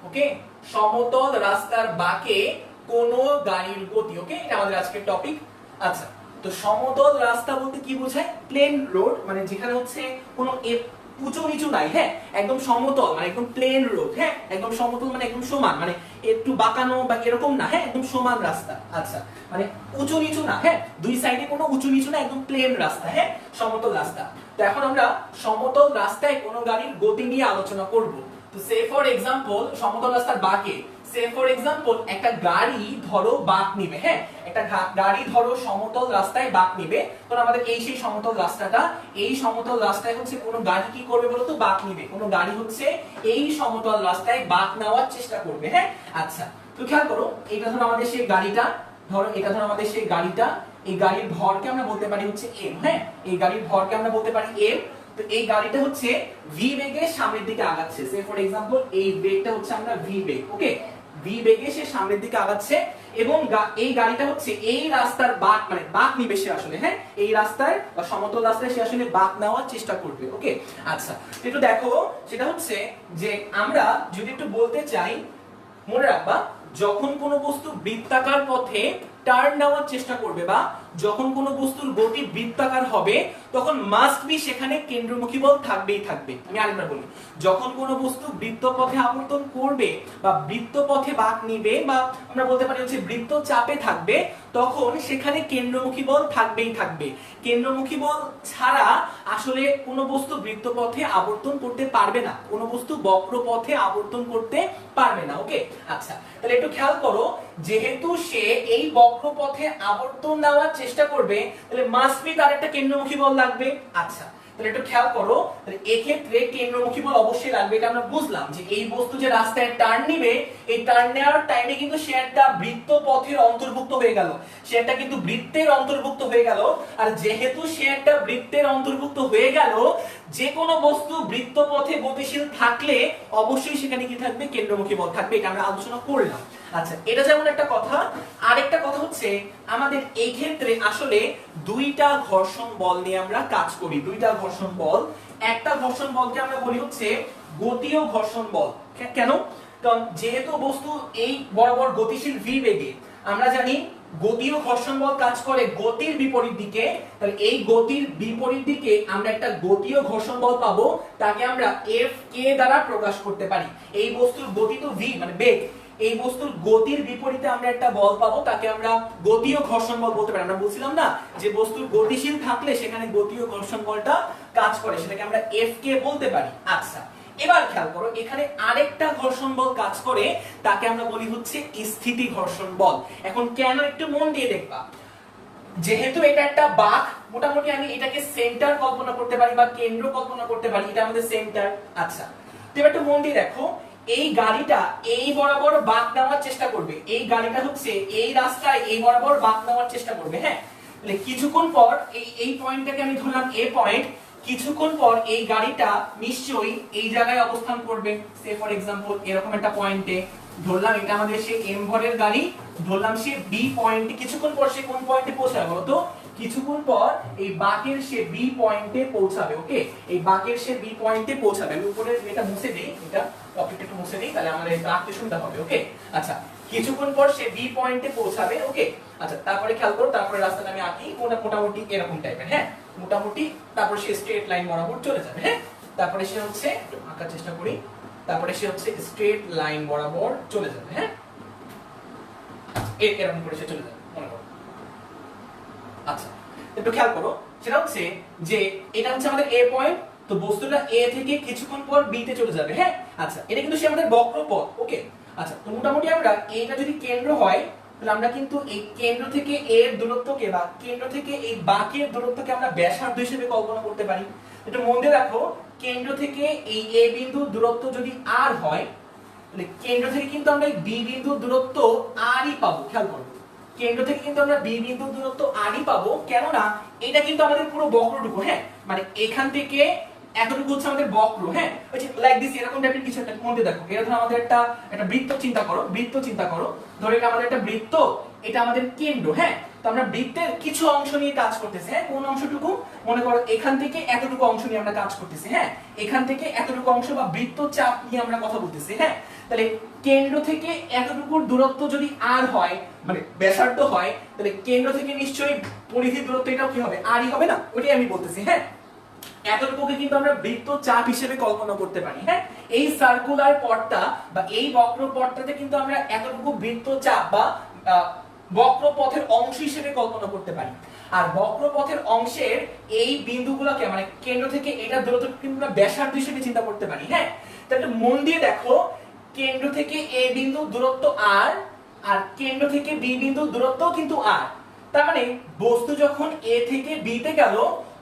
ওকে সমতল রাস্তার বাঁকে কোনো গাড়ির গতি। ওকে এটা আমাদের আজকের টপিক। আচ্ছা তো সমতল রাস্তা বলতে কি বোঝায়, প্লেন রোড, মানে যেখানে হচ্ছে কোনো উঁচু নিচু নাই, হ্যাঁ একদম সমতল মানে একদম প্লেন রোড, হ্যাঁ একদম সমতল মানে একদম সমান, মানে একটু বাঁকানো বা এরকম না, হ্যাঁ একদম সমান রাস্তা। আচ্ছা মানে উঁচু নিচু না, হ্যাঁ দুই সাইডে কোনো উঁচু নিচু না, একদম প্লেন রাস্তা, হ্যাঁ সমতল রাস্তা। তো এখন আমরা সমতল রাস্তায় কোনো গাড়ির গতি নিয়ে আলোচনা করব। তো সে ফর এক্সাম্পল সমতল রাস্তার বাঁকে সে ফর এক্সাম্পল একটা গাড়ি ধরো বাঁক নিবে, হ্যাঁ একটা গাড়ি ধরো সমতল রাস্তায় বাঁক নিবে, তো আমাদের এই সেই সমতল রাস্তাটা, এই সমতল রাস্তায় হচ্ছে কোনো গাড়ি কি করবে বলতো, বাঁক নিবে, কোনো গাড়ি হচ্ছে এই সমতল রাস্তায় বাঁক নেওয়ার চেষ্টা করবে, হ্যাঁ আচ্ছা তো খেয়াল করো এটা ধরো আমাদের সেই গাড়িটা, ধরো এটা ধরো আমাদের সেই গাড়িটা, এই গাড়ির ভরকে আমরা বলতে পারি হচ্ছে m, হ্যাঁ এই গাড়ির ভরকে আমরা বলতে পারি m। তো এই গাড়িটা হচ্ছে v বেগে সামনের দিকে আগাচ্ছে, সে ফর এক্সাম্পল এই বেগটা হচ্ছে আমরা v বেগ, ওকে v বেগে সে সামনের দিকে আগাচ্ছে এবং এই গাড়িটা হচ্ছে এই রাস্তার বাঁক মানে বাঁক নিবে সে আসলে, হ্যাঁ এই রাস্তার বা সমতল রাস্তায় সে আসলে বাঁক নেওয়ার চেষ্টা করবে, ওকে আচ্ছা একটু দেখো সেটা হচ্ছে যে আমরা যদি একটু বলতে চাই, মনে রাখবা যখন কোনো বস্তু বৃত্তাকার পথে টার্ন নেওয়ার চেষ্টা করবে বা যখন কোনো বস্তুর গতি বৃত্তাকার হবে তখন মাস্ট বি সেখানে কেন্দ্রমুখী বল থাকবেই থাকবে। আমি আরেকবার বলি, যখন কোনো বস্তু বৃত্তপথে আবর্তন করবে বা বৃত্তপথে বাঁক নিবে বা আমরা বলতে পারি হচ্ছে বৃত্ত চাপে থাকবে, তখন সেখানে কেন্দ্রমুখী বল থাকবেই থাকবে। কেন্দ্রমুখী বল ছাড়া আসলে কোনো বস্তু বৃত্তপথে আবর্তন করতে পারবে না, কোনো বস্তু বক্রপথে আবর্তন করতে পারবে না, ওকে আচ্ছা তাহলে একটু খেয়াল করো, যেহেতু সে এই বক্রপথে আবর্তন নেওয়ার চেষ্টা করবে তাহলে মাস্ট বি তার একটা কেন্দ্রমুখী বল লাগবে। আচ্ছা তাহলে একটু খেয়াল করো, তাহলে এক্ষেত্রে কেন্দ্রমুখী বল অবশ্যই লাগবে, এটা আমরা বুঝলাম যে এই বস্তু যে রাস্তায় টার্ন নিবে এই টার্ন নেওয়ার টাইমে কিন্তু সে একটা বৃত্ত পথের অন্তর্ভুক্ত হয়ে গেল, সে একটা কিন্তু বৃত্তের অন্তর্ভুক্ত হয়ে গেল। আর যেহেতু সে একটা বৃত্তের অন্তর্ভুক্ত হয়ে গেল, যে কোনো বস্তু বৃত্ত পথে গতিশীল থাকলে অবশ্যই সেখানে কি থাকবে, কেন্দ্রমুখী বল থাকবে, এটা আমরা আলোচনা করলাম। আচ্ছা এটা যেমন একটা কথা, আরেকটা কথা হচ্ছে আমাদের এই ক্ষেত্রে আসলে দুইটা ঘর্ষণ বল নিয়ে আমরা কাজ করি, দুইটা ঘর্ষণ বল। একটা ঘর্ষণ বলকে আমরা বলি হচ্ছে গতীয় ঘর্ষণ বল। কেন? কারণ যেহেতু বস্তু এই বরাবর গতিশীল v বেগে, আমরা জানি গতীয় ঘর্ষণ বল কাজ করে গতির বিপরীত দিকে, তাহলে এই গতির বিপরীত দিকে আমরা একটা গতীয় ঘর্ষণ বল পাবো, তাকে আমরা Fk দ্বারা প্রকাশ করতে পারি। এই বস্তুর গতি তো v মানে বেগ, এই বস্তুর গতির বিপরীতে আমরা একটা বল পাবো, তাকে আমরা গতীয় ঘর্ষণ বল বলতে পারি। আমরা বলছিলাম না যে বস্তুর গতিশীল থাকলে সেখানে গতীয় ঘর্ষণ বলটা কাজ করে, সেটাকে আমরা Fk বলতে পারি। আচ্ছা এবার খেয়াল করো, এখানে আরেকটা ঘর্ষণ বল কাজ করে, তাকে আমরা বলি হচ্ছে স্থিতি ঘর্ষণ বল। এখন কেন একটু মন দিয়ে দেখবা, যেহেতু এটা একটা বাঁক, মোটামুটি আমি এটাকে সেন্টার কল্পনা করতে পারি বা কেন্দ্র কল্পনা করতে পারি, এটা আমাদের সেন্টার। আচ্ছা তো এবার একটু মন দিয়ে দেখো, এই গাড়িটা এই বরাবর বাঁক নেওয়ার চেষ্টা করবে, এই গাড়িটা হচ্ছে এই রাস্তায় এই বরাবর বাঁক নেওয়ার চেষ্টা করবে, হ্যাঁ তাহলে কিছুক্ষণ পর এই পয়েন্টটাকে আমি ধরলাম এ পয়েন্ট, কিছুক্ষণ পর এই গাড়িটা নিশ্চয়ই এই জায়গায় অবস্থান করবে, সে ফর এক্সাম্পল এরকম একটা পয়েন্টে ধরলাম, এটা আমাদের সেই এম ভরের গাড়ি, ধরলাম সে বি পয়েন্টে, কিছুক্ষণ পর সে কোন পয়েন্টে পৌঁছাবে বলতো, কিছুক্ষণ পর এই বাঁকের সে বি পয়েন্টে পৌঁছাবে, ওকে এই বাঁকের সে বি পয়েন্টে পৌঁছাবে। আমি উপরে এটা মুছে দেই, এটা টপিকটা একটু মুছে দেই, তাহলে আমাদের রাখতে সুবিধা হবে, ওকে আচ্ছা কিছুক্ষণ পর সে বি পয়েন্টে পৌঁছাবে, ওকে আচ্ছা তারপরে খেয়াল করো, তারপরে রাস্তাটা আমি আঁকি মোটামুটি এরকম টাইপের, হ্যাঁ মোটামুটি, তারপর সে স্ট্রেট লাইন বরাবর চলে যাবে, হ্যাঁ তারপরে সে হচ্ছে একটু আঁকার চেষ্টা করি, তারপরে সে হচ্ছে স্ট্রেট লাইন বরাবর চলে যাবে, হ্যাঁ এরকম করে সে চলে যাবে মনে করো। আচ্ছা একটু খেয়াল করো, সেটা হচ্ছে যে এটা হচ্ছে আমাদের এ পয়েন্ট, তো বস্তুটা এ থেকে কিছুক্ষণ পর বি তে চলে যাবে, হ্যাঁ আচ্ছা এটা কিন্তু সে আমাদের বক্রপথ, ওকে আচ্ছা তো মোটামুটি আমরা এটা যদি কেন্দ্র হয় তাহলে আমরা কিন্তু এই কেন্দ্র থেকে এর দূরত্বকে বা কেন্দ্র থেকে এই বাঁকের দূরত্বকে আমরা ব্যাসার্ধ হিসেবে কল্পনা করতে পারি। একটু মন দিয়ে রাখো, কেন্দ্র থেকে এই এ বিন্দুর দূরত্ব যদি r হয় তাহলে কেন্দ্র থেকে কিন্তু আমরা এই বি বিন্দুর দূরত্ব r-ই পাবো। খেয়াল করো, কেন্দ্র থেকে কিন্তু আমরা বি বিন্দুর দূরত্ব r-ই পাবো, কেননা এটা কিন্তু আমাদের পুরো বক্রটুকু, হ্যাঁ মানে এখান থেকে এতটুকু হচ্ছে আমাদের বক্র, হ্যাঁ ওই যে লাইক দিস এরকম টাইপের কিছু একটা মধ্যে দেখো, এটা ধরো আমাদের একটা বৃত্ত চিন্তা করো, বৃত্ত চিন্তা করো, ধরো এটা আমাদের একটা বৃত্ত, এটা আমাদের কেন্দ্র, হ্যাঁ তো আমরা বৃত্তের কিছু অংশ নিয়ে কাজ করতেছি, হ্যাঁ কোন অংশটুকু, মনে করো এখান থেকে এতটুকু অংশ নিয়ে আমরা কাজ করতেছি, হ্যাঁ এখান থেকে এতটুকু অংশ বা বৃত্ত চাপ নিয়ে আমরা কথা বলতেছি, হ্যাঁ তাহলে কেন্দ্র থেকে এতটুকুর দূরত্ব যদি r হয় মানে ব্যাসার্ধ হয়, তাহলে কেন্দ্র থেকে নিশ্চয়ই পরিধির দূরত্ব এটাও কি হবে, r-ই হবে না, ওইটাই আমি বলতেছি, হ্যাঁ এতটুকুকে কিন্তু আমরা বৃত্ত চাপ হিসেবে কল্পনা করতে পারি, হ্যাঁ এই সার্কুলার পথটা বা এই বক্র পথটাতে কিন্তু আমরা এতটুকু বৃত্ত চাপ বা বক্রপথের অংশ হিসেবে কল্পনা করতে পারি। আর বক্রপথের অংশের এই বিন্দুগুলোকে মানে কেন্দ্র থেকে এটা দূরত্ব কিন্তু আমরা ব্যাসার্ধ হিসেবে চিন্তা করতে পারি, হ্যাঁ তাহলে মন দিয়ে দেখো, কেন্দ্র থেকে এ বিন্দু দূরত্ব আর, আর কেন্দ্র থেকে বি বিন্দু দূরত্ব কিন্তু আর। তার মানে বস্তু যখন এ থেকে বি তে গেল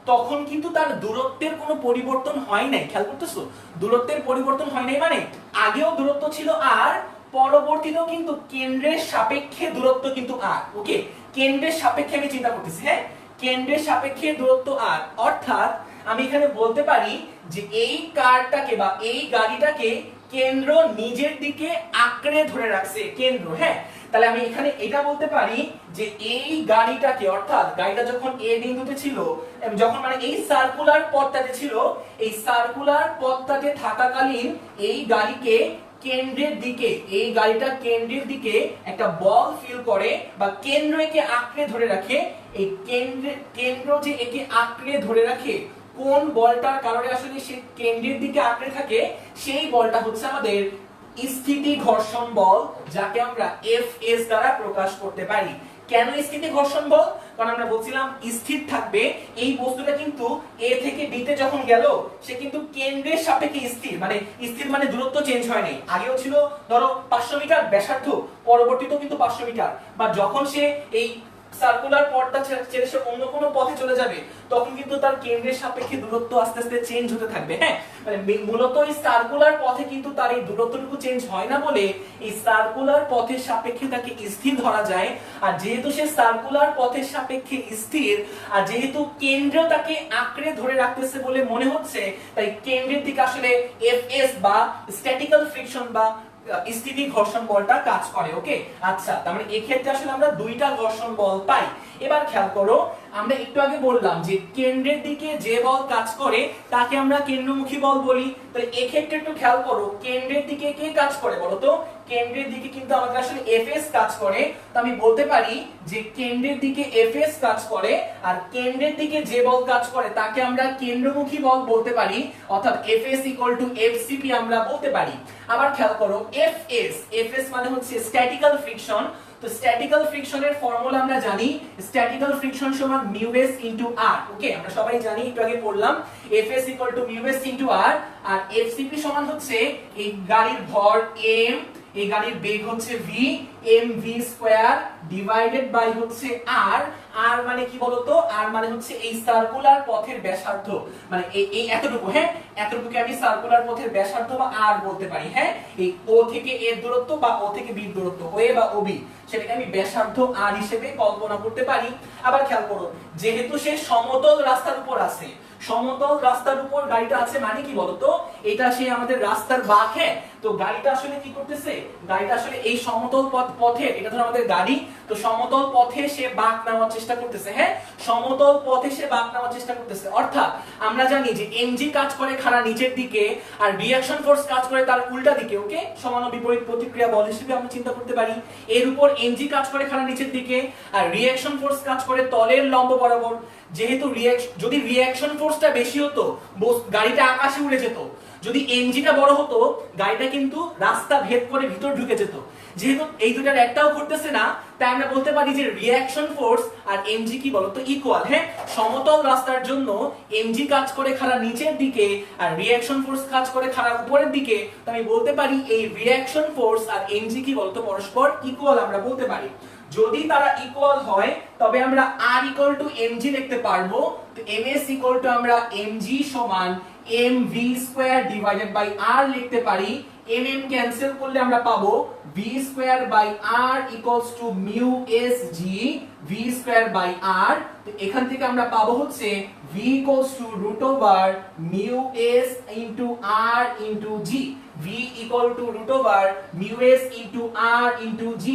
তখন কিন্তু তার দূরত্বের কোনো পরিবর্তন হয় নাই। খেয়াল করতেছো, দূরত্বের পরিবর্তন হয় নাই মানে আগেও দূরত্ব ছিল আর, পরবর্তীতেও কিন্তু কেন্দ্রের সাপেক্ষে দূরত্ব কিন্তু আর। ওকে, কেন্দ্রের সাপেক্ষে আমি চিন্তা করতেছি, হ্যাঁ কেন্দ্রের সাপেক্ষে দূরত্ব আর, অর্থাৎ আমি এখানে বলতে পারি যে এই কারটাকে বা এই গাড়িটাকে কেন্দ্র নিজের দিকে আঁকড়ে ধরে রাখছে, কেন্দ্র। হ্যাঁ, তাহলে আমি এখানে এটা বলতে পারি যে এই গাড়িটাকে, অর্থাৎ গাড়িটা যখন এ বিন্দুতে ছিল, যখন মানে এই সার্কুলার পথটাতে ছিল, এই সার্কুলার পথটাতে থাকাকালীন এই গাড়িকে কেন্দ্রের দিকে, এই গাড়িটা কেন্দ্রের দিকে একটা বল ফিল করে বা কেন্দ্র একে আঁকড়ে ধরে রাখে। এই কেন্দ্র যে একে আঁকড়ে ধরে রাখে, কোন বলটার কারণে আসলে সে কেন্দ্রের দিকে আঁকড়ে থাকে, সেই বলটা হচ্ছে আমাদের স্থিতি ঘর্ষণ বল, যাকে আমরা Fs দ্বারা প্রকাশ করতে পারি। কেন স্থিতি ঘর্ষণ বল? কারণ আমরা বলছিলাম স্থির থাকবে, এই বস্তুটা কিন্তু এ থেকে বি তে যখন গেল সে কিন্তু কেন্দ্রের সাপেক্ষে স্থির, মানে স্থির মানে দূরত্ব চেঞ্জ হয় নাই। আগেও ছিল ধরো 500 মিটার ব্যাসার্ধ, পরবর্তীতেও কিন্তু 500 মিটার, বা যখন সে এই সার্কুলার পথটা ছেড়ে সে অন্য কোনো পথে চলে যাবে তখন কিন্তু তার কেন্দ্রের সাপেক্ষে দূরত্ব আস্তে আস্তে চেঞ্জ হতে থাকবে। হ্যাঁ, মানে মূলত এই সার্কুলার পথে কিন্তু তার এই দূরত্বটুকু চেঞ্জ হয় না বলে এই সার্কুলার পথের সাপেক্ষে তাকে স্থির ধরা যায়। আর যেহেতু সে সার্কুলার পথের সাপেক্ষে স্থির, আর যেহেতু কেন্দ্র তাকে আঁকড়ে ধরে রাখতেছে বলে মনে হচ্ছে, তাই কেন্দ্রের দিকে আসলে Fs বা স্ট্যাটিক্যাল ফ্রিকশন বা স্থিতি ঘর্ষণ বলটা কাজ করে। ওকে, আচ্ছা, তার মানে এই ক্ষেত্রে আসলে আমরা দুইটা ঘর্ষণ বল পাই। এবার খেয়াল করো, আমরা একটু আগে বললাম যে কেন্দ্রের দিকে যে বল কাজ করে তাকে আমরা কেন্দ্রমুখী বল বলি। তো এই ক্ষেত্রে একটু খেয়াল করো, কেন্দ্রের দিকে কে কাজ করে বলো তো? কেন্দ্রের দিকে কিন্তু আমাদের আসলে Fs কাজ করে। তো আমি বলতে পারি যে কেন্দ্রের দিকে Fs কাজ করে, আর কেন্দ্রের দিকে যে বল কাজ করে তাকে আমরা কেন্দ্রমুখী বল বলতে পারি, অর্থাৎ Fs Fcp আমরা বলতে পারি। আবার খেয়াল করো, Fs মানে হচ্ছে স্ট্যাটিক্যাল ফ্রিকশন। তো স্ট্যাটিক্যাল ফ্রিকশনের ফর্মুলা আমরা জানি, স্ট্যাটিক্যাল ফ্রিকশন সমান μs r। ওকে, আমরা সবাই জানি, একটু আগে পড়লাম Fs μs r, আর Fcp সমান হচ্ছে এই গাড়ির ভর m, এই গাড়ির বেগ হচ্ছে v, mv square divided by হচ্ছে r। r মানে কি বলতো? r মানে হচ্ছে এই সার্কুলার পথের ব্যাসার্ধ, মানে এই এতটুকু। হ্যাঁ, এতটুকুকে আমি সার্কুলার পথের ব্যাসার্ধ বা r বলতে পারি। হ্যাঁ, এই o থেকে a এর দূরত্ব বা o থেকে b এর দূরত্ব, OA বা OB, সেটাকে আমি ব্যাসার্ধ r হিসেবে কল্পনা করতে পারি। আবার খেয়াল করো, যেহেতু সে সমতল রাস্তার উপর আছে, সমতল রাস্তার উপর গাড়িটা আছে মানে কি বলতো? এটা সে আমাদের রাস্তার বাঁক। হ্যাঁ, তো গাড়িটা আসলে কি করতেছে? গাড়িটা আসলে এই সমতল পথে, এটা ধরো আমাদের গাড়ি, তো সমতল পথে সে বাঁক নেওয়ার চেষ্টা করতেছে। হ্যাঁ, সমতল পথে সে বাঁক নেওয়ার চেষ্টা করতেছে, অর্থাৎ আমরা জানি যে mg কাজ করে খাড়া নিচের দিকে, আর রিঅ্যাকশন ফোর্স কাজ করে তার উল্টা দিকে। ওকে, সমান ও বিপরীত প্রতিক্রিয়া বল হিসেবে আমরা চিন্তা করতে পারি। এর উপর mg কাজ করে খাড়া নিচের দিকে, আর রিঅ্যাকশন ফোর্স কাজ করে তলের লম্ব বরাবর। যেহেতু যদি রিঅ্যাকশন ফোর্সটা বেশি হতো গাড়িটা আকাশে উড়ে যেত, যদি এনজিটা বড় হতো গাড়িটা কিন্তু রাস্তা ভেদ করে ভিতর ঢুকে যেত। যেহেতু এই দুটার একটাও ঘটতেছে না, তাই আমরা বলতে পারি যে রিঅ্যাকশন ফোর্স আর এমজি কি বলতো? ইকুয়াল। হ্যাঁ, সমতল রাস্তার জন্য এমজি কাজ করে খাড়া নিচের দিকে, আর রিঅ্যাকশন ফোর্স কাজ করে খাড়া উপরের দিকে। তো আমি বলতে পারি এই রিঅ্যাকশন ফোর্স আর এমজি কি বলতো? পরস্পর ইকুয়াল আমরা বলতে পারি। যদি তারা ইকুয়াল হয় তবে আমরা r ইকুয়াল টু mg লিখতে পারবো। তো ms ইকুয়াল টু আমরা mg সমান mv square divided by r লিখতে পারি। mm ক্যান্সেল করলে আমরা পাবো v square by r equals to mu s g v square by r। তো এখান থেকে আমরা পাবো হচ্ছে v equals to root over mu s into r into g, v equal to root over mu s into r into g।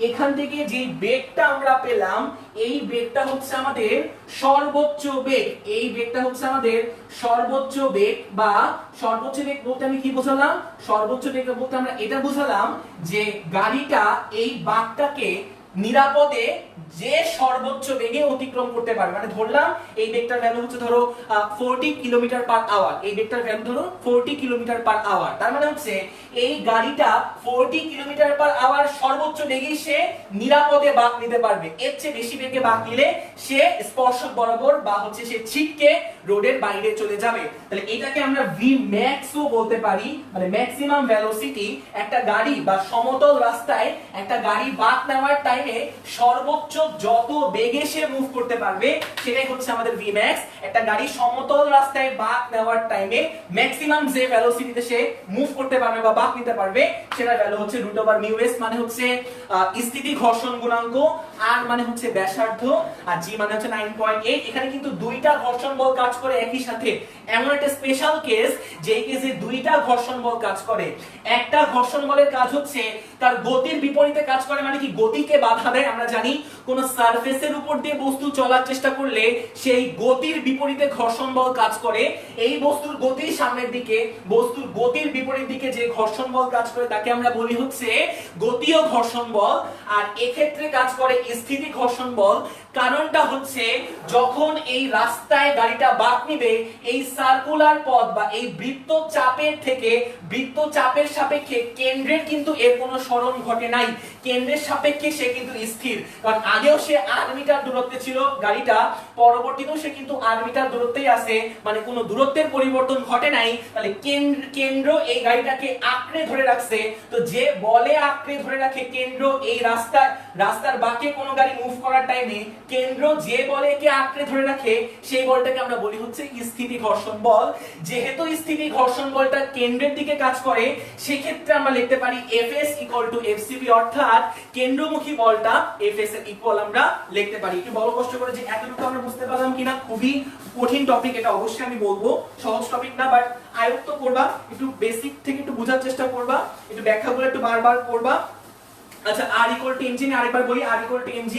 এখান থেকে যে বেগটা আমরা পেলাম, এই বেগটা হচ্ছে আমাদের সর্বোচ্চ বেগ। এই বেগটা হচ্ছে আমাদের সর্বোচ্চ বেগ, বা সর্বোচ্চ বেগ বলতে আমি কি বোঝালাম? সর্বোচ্চ বেগ বলতে আমরা এটা বোঝালাম যে গাড়িটা এই বাঁকটাকে নিরাপদে যে সর্বোচ্চ বেগে অতিক্রম করতে পারবে, মানে ধরলাম এই বেগটার ভ্যালু হচ্ছে ধরো 40 কিলোমিটার পার আওয়ার, এই বেগটার ভ্যালু ধরো 40 কিলোমিটার পার আওয়ার, তার মানে হচ্ছে এই গাড়িটা 40 কিলোমিটার পার আওয়ার সর্বোচ্চ বেগে সে নিরাপদে বাঁক নিতে পারবে। এর চেয়ে বেশি বেগে বাঁক নিলে সে স্পর্শক বরাবর বা হচ্ছে সে ছিটকে রোডের বাইরে চলে যাবে। তাহলে এটাকে আমরা ভি ম্যাক্স ও বলতে পারি, মানে ম্যাক্সিমাম ভেলোসিটি একটা গাড়ি বা সমতল রাস্তায় একটা গাড়ি বাঁক নেওয়ার টাইমে সর্বোচ্চ যত বেগে সে মুভ করতে পারবে সেটাই হচ্ছে আমাদের ভি ম্যাক্স। একটা গাড়ি সমতল রাস্তায় বাঁক নেওয়ার টাইমে ম্যাক্সিমাম যে ভেলোসিটিতে সে মুভ করতে পারবে বা বাঁক নিতে পারবে সেটার ভ্যালু হচ্ছে √μs, মানে হচ্ছে স্থিতি ঘর্ষণ গুণাঙ্ক, আর মানে হচ্ছে ব্যাসার্ধ, আর জি মানে হচ্ছে 9.8। এখানে কিন্তু দুইটা ঘর্ষণ বল কাজ করে একই সাথে, এমন একটা স্পেশাল কেস যে কেসে দুইটা ঘর্ষণ বল কাজ করে। একটা ঘর্ষণ বলের কাজ হচ্ছে তার গতির বিপরীতে কাজ করে, মানে কি গতিকে বাধা দেয়। আমরা জানি কোন সারফেসের উপর দিয়ে বস্তু চলার চেষ্টা করলে সেই গতির বিপরীতে ঘর্ষণ বল কাজ করে। এই বস্তুর গতির সামনের দিকে, বস্তুর গতির বিপরীত দিকে যে ঘর্ষণ বল কাজ করে তাকে আমরা বলি হচ্ছে গতীয় ঘর্ষণ বল। আর এক্ষেত্রে কাজ করে স্থিতি ঘর্ষণ বল। কারণটা হচ্ছে যখন এই রাস্তায় গাড়িটা বাঁক নিবে, এই সার্কুলার পথ বা এই বৃত্তচাপের থেকে বৃত্তচাপের সাপেক্ষে কেন্দ্রের কিন্তু এর কোনো সরণ ঘটে নাই, কেন্দ্রের সাপেক্ষে সে কিন্তু স্থির। কারণ আগেও সে 8 মিটার দূরত্বে ছিল গাড়িটা, পরবর্তীতেও সে কিন্তু 8 মিটার দূরত্বেই আছে, মানে কোনো দূরত্বের পরিবর্তন ঘটে নাই। তাহলে কেন্দ্র এই গাড়িটাকে আঁকড়ে ধরে রাখছে। তো যে বলে আঁকড়ে ধরে রাখে কেন্দ্র এই রাস্তার বাঁকে কোনো গাড়ি মুভ করার টাইমে কেন্দ্র যে বলে কে আঁকড়ে ধরে রাখে সেই বলটাকে আমরা বলি হচ্ছে স্থিতি ঘর্ষণ বল। যেহেতু স্থিতি ঘর্ষণ বলটা কেন্দ্রের দিকে কাজ করে সেক্ষেত্রে আমরা লিখতে পারি Fs = Fcb, অর্থাৎ কেন্দ্রমুখী বলটা Fs এর ইকুয়াল আমরা লিখতে পারি। একটু বড় কষ্ট করে যে এতটুকু আমরা বুঝতে পারলাম কিনা, খুবই কঠিন টপিক এটা অবশ্যই আমি বলবো, সহজ টপিক না, বাট আয়ত্ত করবা, একটু বেসিক থেকে একটু বোঝার চেষ্টা করবা, একটু ব্যাখ্যাগুলো একটু বারবার করবা। আচ্ছা, R = mg, আরেকবার বলি R = mg,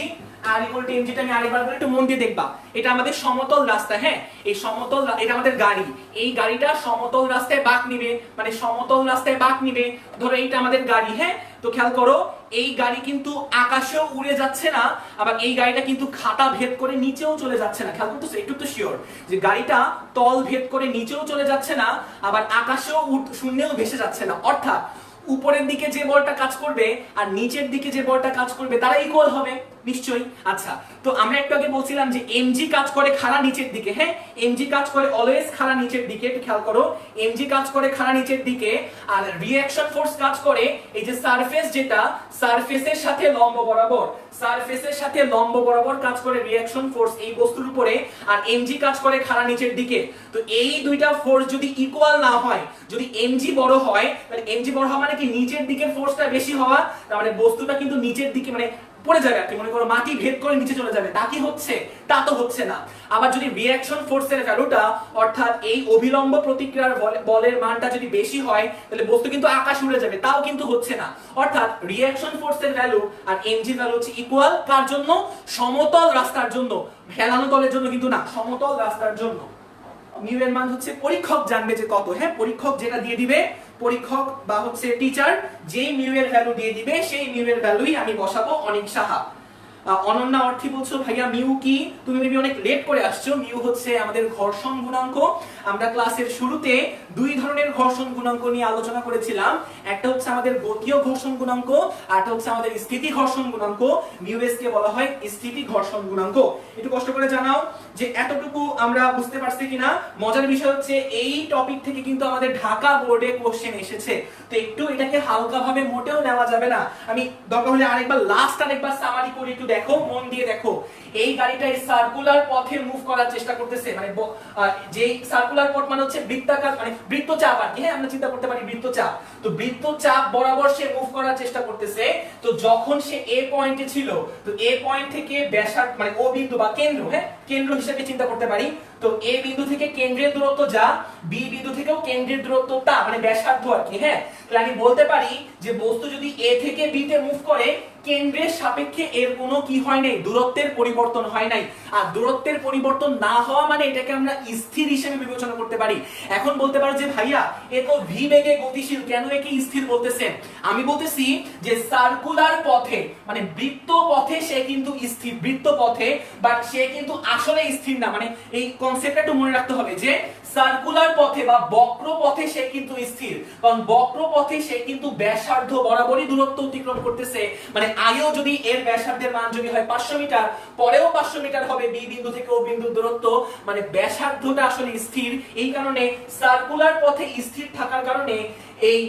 R = mg টা আমি আরেকবার বলি, একটু মন দিয়ে দেখবা। এটা আমাদের সমতল রাস্তা, হ্যাঁ এই সমতল, এটা আমাদের গাড়ি, এই গাড়িটা সমতল রাস্তায় বাঁক নিবে, মানে সমতল রাস্তায় বাঁক নিবে। ধরো এইটা আমাদের গাড়ি, হ্যাঁ তো খেয়াল করো এই গাড়ি কিন্তু আকাশেও উড়ে যাচ্ছে না, আবার এই গাড়িটা কিন্তু খাতা ভেদ করে নিচেও চলে যাচ্ছে না। খেয়াল করতেছো, একটু তো শিওর যে গাড়িটা তল ভেদ করে নিচেও চলে যাচ্ছে না, আবার আকাশেও শূন্যেও ভেসে যাচ্ছে না। অর্থাৎ উপরের দিকে যে বলটা কাজ করবে আর নিচের দিকে যে বলটা কাজ করবে তারা ইকুয়াল হবে নিশ্চয়ই। আচ্ছা, তো আমরা একটু আগে বলছিলাম যে এমজি কাজ করে খাড়া নিচের দিকে, হ্যাঁ এমজি কাজ করে অলওয়েজ খাড়া নিচের দিকে, একটু খেয়াল করো এমজি কাজ করে খাড়া নিচের দিকে, আর রিঅ্যাকশন ফোর্স কাজ করে এই যে সারফেস, যেটা সারফেসের সাথে লম্ব বরাবর, সারফেসের সাথে লম্ব বরাবর কাজ করে রিঅ্যাকশন ফোর্স এই বস্তুর উপরে, আর এমজি কাজ করে খাড়া নিচের দিকে। তো এই দুইটা ফোর্স যদি ইকুয়াল না হয়, যদি এমজি বড় হয়, তাহলে এমজি বড় হওয়া মানে কি নিচের দিকের ফোর্সটা বেশি হওয়া, তার মানে বস্তুটা কিন্তু নিচের দিকে মানে পড়ে যাবে, আপনি মনে করো মাটি ভেদ করে নিচে চলে যাবে, তা কি হচ্ছে? তা তো হচ্ছে না। আবার যদি রিঅ্যাকশন ফোর্সের ভ্যালুটা, অর্থাৎ এই অভিলম্ব প্রতিক্রিয়ার বলের মানটা যদি বেশি হয় তাহলে বস্তু কিন্তু আকাশ উড়ে যাবে, তাও কিন্তু হচ্ছে না। অর্থাৎ রিঅ্যাকশন ফোর্সের ভ্যালু আর এমজি ভ্যালু হচ্ছে ইকুয়াল, কার জন্য? সমতল রাস্তার জন্য, হেলানো তলের জন্য কিন্তু না, সমতল রাস্তার জন্য। মিউ এর মান হচ্ছে পরীক্ষক জানবে যে কত, হ্যাঁ পরীক্ষক যেটা দিয়ে দিবে, পরীক্ষক বা হচ্ছে টিচার যেই মিউ এর ভ্যালু দিয়ে দিবে সেই মিউ এর ভ্যালুই আমি বসাবো। অনিক সাহা। অনন্যা অর্থী বলছো ভাইয়া মিউ কি? তুমি মেবি অনেক লেট করে আসছো। মিউ হচ্ছে আমাদের ঘর্ষণ গুণাঙ্ক। আমরা ক্লাসের শুরুতে দুই ধরনের ঘর্ষণ গুণাঙ্ক নিয়ে আলোচনা করেছিলাম, একটা হচ্ছে আমাদের গতীয় ঘর্ষণ গুণাঙ্ক, আর একটা হচ্ছে আমাদের স্থিতি ঘর্ষণ গুণাঙ্ক। মিউ এস কে বলা হয় স্থিতি ঘর্ষণ গুণাঙ্ক। একটু কষ্ট করে জানাও যে এতটুকু আমরা বুঝতে পারছি কিনা। মজার বিষয় হচ্ছে এই টপিক থেকে কিন্তু আমাদের ঢাকা বোর্ডে কোশ্চেন এসেছে, তো একটু এটাকে হালকা ভাবে মোটেও নেওয়া যাবে না। আমি দরকার হলে আরেকবার লাস্ট আরেকবার সামারি করে একটু দেখো, মন দিয়ে দেখো। এই গাড়িটা এই সার্কুলার পথে মুভ করার চেষ্টা করতেছে, মানে যে সার্কুলার পথ মানে হচ্ছে বৃত্তাকার, মানে বৃত্তচাপ আর কি, হ্যাঁ আমরা চিন্তা করতে পারি বৃত্তচাপ। তো বৃত্তচাপ বরাবর সে মুভ করার চেষ্টা করতেছে। তো যখন সে এ পয়েন্টে ছিল, তো এ পয়েন্ট থেকে ব্যাসার্ধ মানে ও বিন্দু বা কেন্দ্র, হ্যাঁ কেন্দ্র হিসেবে চিন্তা করতে পারি। তো এ বিন্দু থেকে কেন্দ্রের দূরত্ব যা, বি বিন্দু থেকেও কেন্দ্রের দূরত্ব তা, মানে ব্যাসার্ধ আর কি, হ্যাঁ। তাহলে আমি বলতে পারি যে বস্তু যদি এ থেকে বি তে মুভ করে কেন্দ্রের সাপেক্ষে এর কোনো কি হয় নাই, দূরত্বের পরিবর্তন হয় নাই। আর দূরত্বের পরিবর্তন না হওয়া মানে এটাকে আমরা স্থির হিসেবে বিবেচনা করতে পারি। এখন বলতে পারো যে ভাইয়া এ তো ভি বেগে গতিশীল, কেন একে স্থির বলতেছেন? আমি বলতেছি যে সার্কুলার পথে মানে বৃত্ত পথে সে কিন্তু স্থির, বৃত্ত পথে, বাট সে কিন্তু আসলে স্থির না। মানে এই কনসেপ্টটা একটু মনে রাখতে হবে যে সার্কুলার পথে বা বক্র পথে সে কিন্তু স্থির, কারণ বক্র পথে সে কিন্তু ব্যাসার্ধ বরাবরই দূরত্ব অতিক্রম করতেছে। মানে আগেও যদি এর ব্যাসার্ধের মান যদি হয় 500 মিটার, পরেও 500 মিটার হবে বি বিন্দু থেকে ও বিন্দুর দূরত্ব, মানে ব্যাসার্ধটা আসলে স্থির। এই কারণে সার্কুলার পথে স্থির থাকার কারণে এই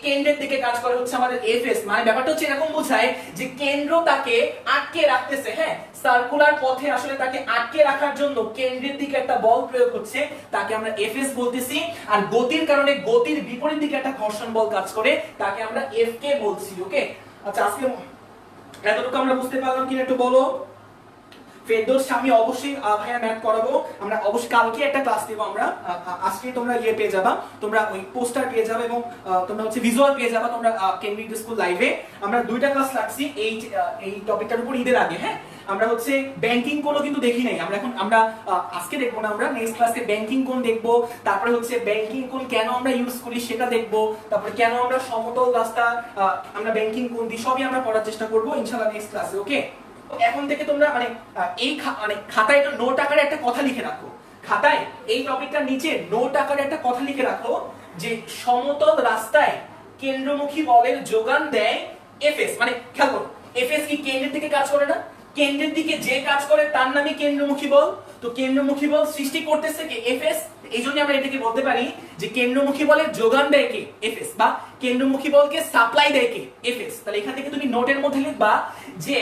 কেন্দ্রের দিকে কাজ করে হচ্ছে আমাদের এফএস। মানে ব্যাপারটা হচ্ছে এরকম বোঝায় যে কেন্দ্র তাকে আটকে রাখতেছে। হ্যাঁ, সার্কুলার পথে আসলে তাকে আটকে রাখার জন্য কেন্দ্রের দিকে একটা বল প্রয়োগ হচ্ছে, তাকে আমরা এফএস বলতেছি। আর গতির কারণে গতির বিপরীত দিকে একটা ঘর্ষণ বল কাজ করে, তাকে আমরা এফকে বলছি। ওকে, আচ্ছা আজকে এতটুকু আমরা বুঝতে পারলাম কিনা একটু বলো। ফেরদৌস আমি অবশ্যই ভাইয়া ম্যাথ করাবো, আমরা অবশ্যই কালকে একটা ক্লাস দেব আমরা। আজকে তোমরা পেয়ে যাবা, তোমরা ওই পোস্টার পেয়ে যাবে এবং তোমরা হচ্ছে ভিজুয়াল পেয়ে যাবা তোমরা কেন্দ্রিক স্কুল লাইভে। আমরা দুইটা ক্লাস রাখছি এই টপিকটার উপর ঈদের আগে। হ্যাঁ, আমরা হচ্ছে ব্যাংকিং কোণও কিন্তু দেখি নাই আমরা, এখন আমরা আজকে দেখবো না, আমরা নেক্সট ক্লাসে ব্যাংকিং কোণ দেখবো। তারপরে হচ্ছে ব্যাংকিং কোণ কেন আমরা ইউজ করি সেটা দেখবো, তারপরে কেন আমরা সমতল রাস্তা আমরা ব্যাংকিং কোণ দিই, সবই আমরা পড়ার চেষ্টা করবো ইনশাআল্লাহ নেক্সট ক্লাসে। ওকে, এখন থেকে তোমরা মানে এই মানে খাতায় একটা নোট আকারে একটা কথা লিখে রাখো, খাতায় এই টপিকটার নিচে নোট আকারে একটা কথা লিখে রাখো যে সমতল রাস্তায় কেন্দ্রমুখী বলের যোগান দেয় এফএস। মানে খেয়াল করো, এফএস কি কেন্দ্রের দিকে কাজ করে না? কেন্দ্রের দিকে যে কাজ করে তার নামই কেন্দ্রমুখী বল। তো কেন্দ্রমুখী বল সৃষ্টি করতেছে কে? এফএস। এইজন্য আমরা এটাকে বলতে পারি যে কেন্দ্রমুখী বলের যোগান দেয় কে? এফএস। বা কেন্দ্রমুখী বলকে সাপ্লাই দেয় কে? এফএস। তাহলে এখান থেকে তুমি নোটের মধ্যে লিখবা যে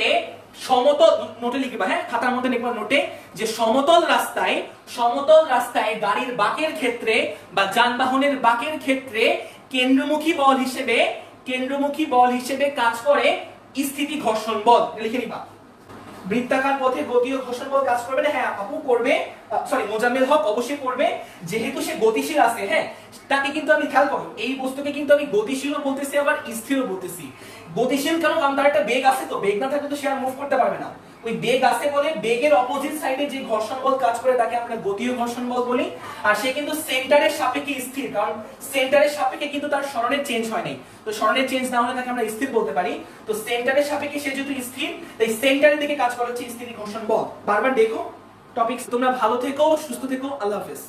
সমতল, নোটে লিখবা, হ্যাঁ খাতার মধ্যে লিখবা নোটে, যে সমতল রাস্তায় গাড়ির বাঁকের ক্ষেত্রে বা যানবাহনের বাঁকের ক্ষেত্রে কেন্দ্রমুখী বল হিসেবে কাজ করে স্থিতি ঘর্ষণ বল। লিখে নিবা। বৃত্তাকার পথে গতীয় ঘর্ষণ বল কাজ করবে না? হ্যাঁ আপু করবে, সরি মোজাম্মেল হক অবশ্যই করবে, যেহেতু সে গতিশীল আছে। হ্যাঁ, তাকে কিন্তু আমি খেয়াল করো, এই বস্তুকে কিন্তু আমি গতিশীলও বলতেছি আবার স্থিরও বলতেছি। গতিশীল কারণ তার একটা বেগ আছে, তো বেগ না থাকলে তো সে আর মুভ করতে পারবে না। ওই বেগ আছে বলে বেগের অপোজিট সাইডে যে ঘর্ষণ বল কাজ করে তাকে আমরা গতীয় ঘর্ষণ বল বলি। আর সে কিন্তু সেন্টারের সাপেক্ষে স্থির, কারণ সেন্টারের সাপেক্ষে কিন্তু তার সরণের চেঞ্জ হয় নাই। তো সরণের চেঞ্জ না হলে তাকে আমরা স্থির বলতে পারি। তো সেন্টারের সাপেক্ষে সে যেহেতু স্থির, তাই সেন্টারের দিকে কাজ করে হচ্ছে স্থিতি ঘর্ষণ বল। বারবার দেখো টপিকস। তোমরা ভালো থেকো, সুস্থ থেকো, আল্লাহ হাফেজ।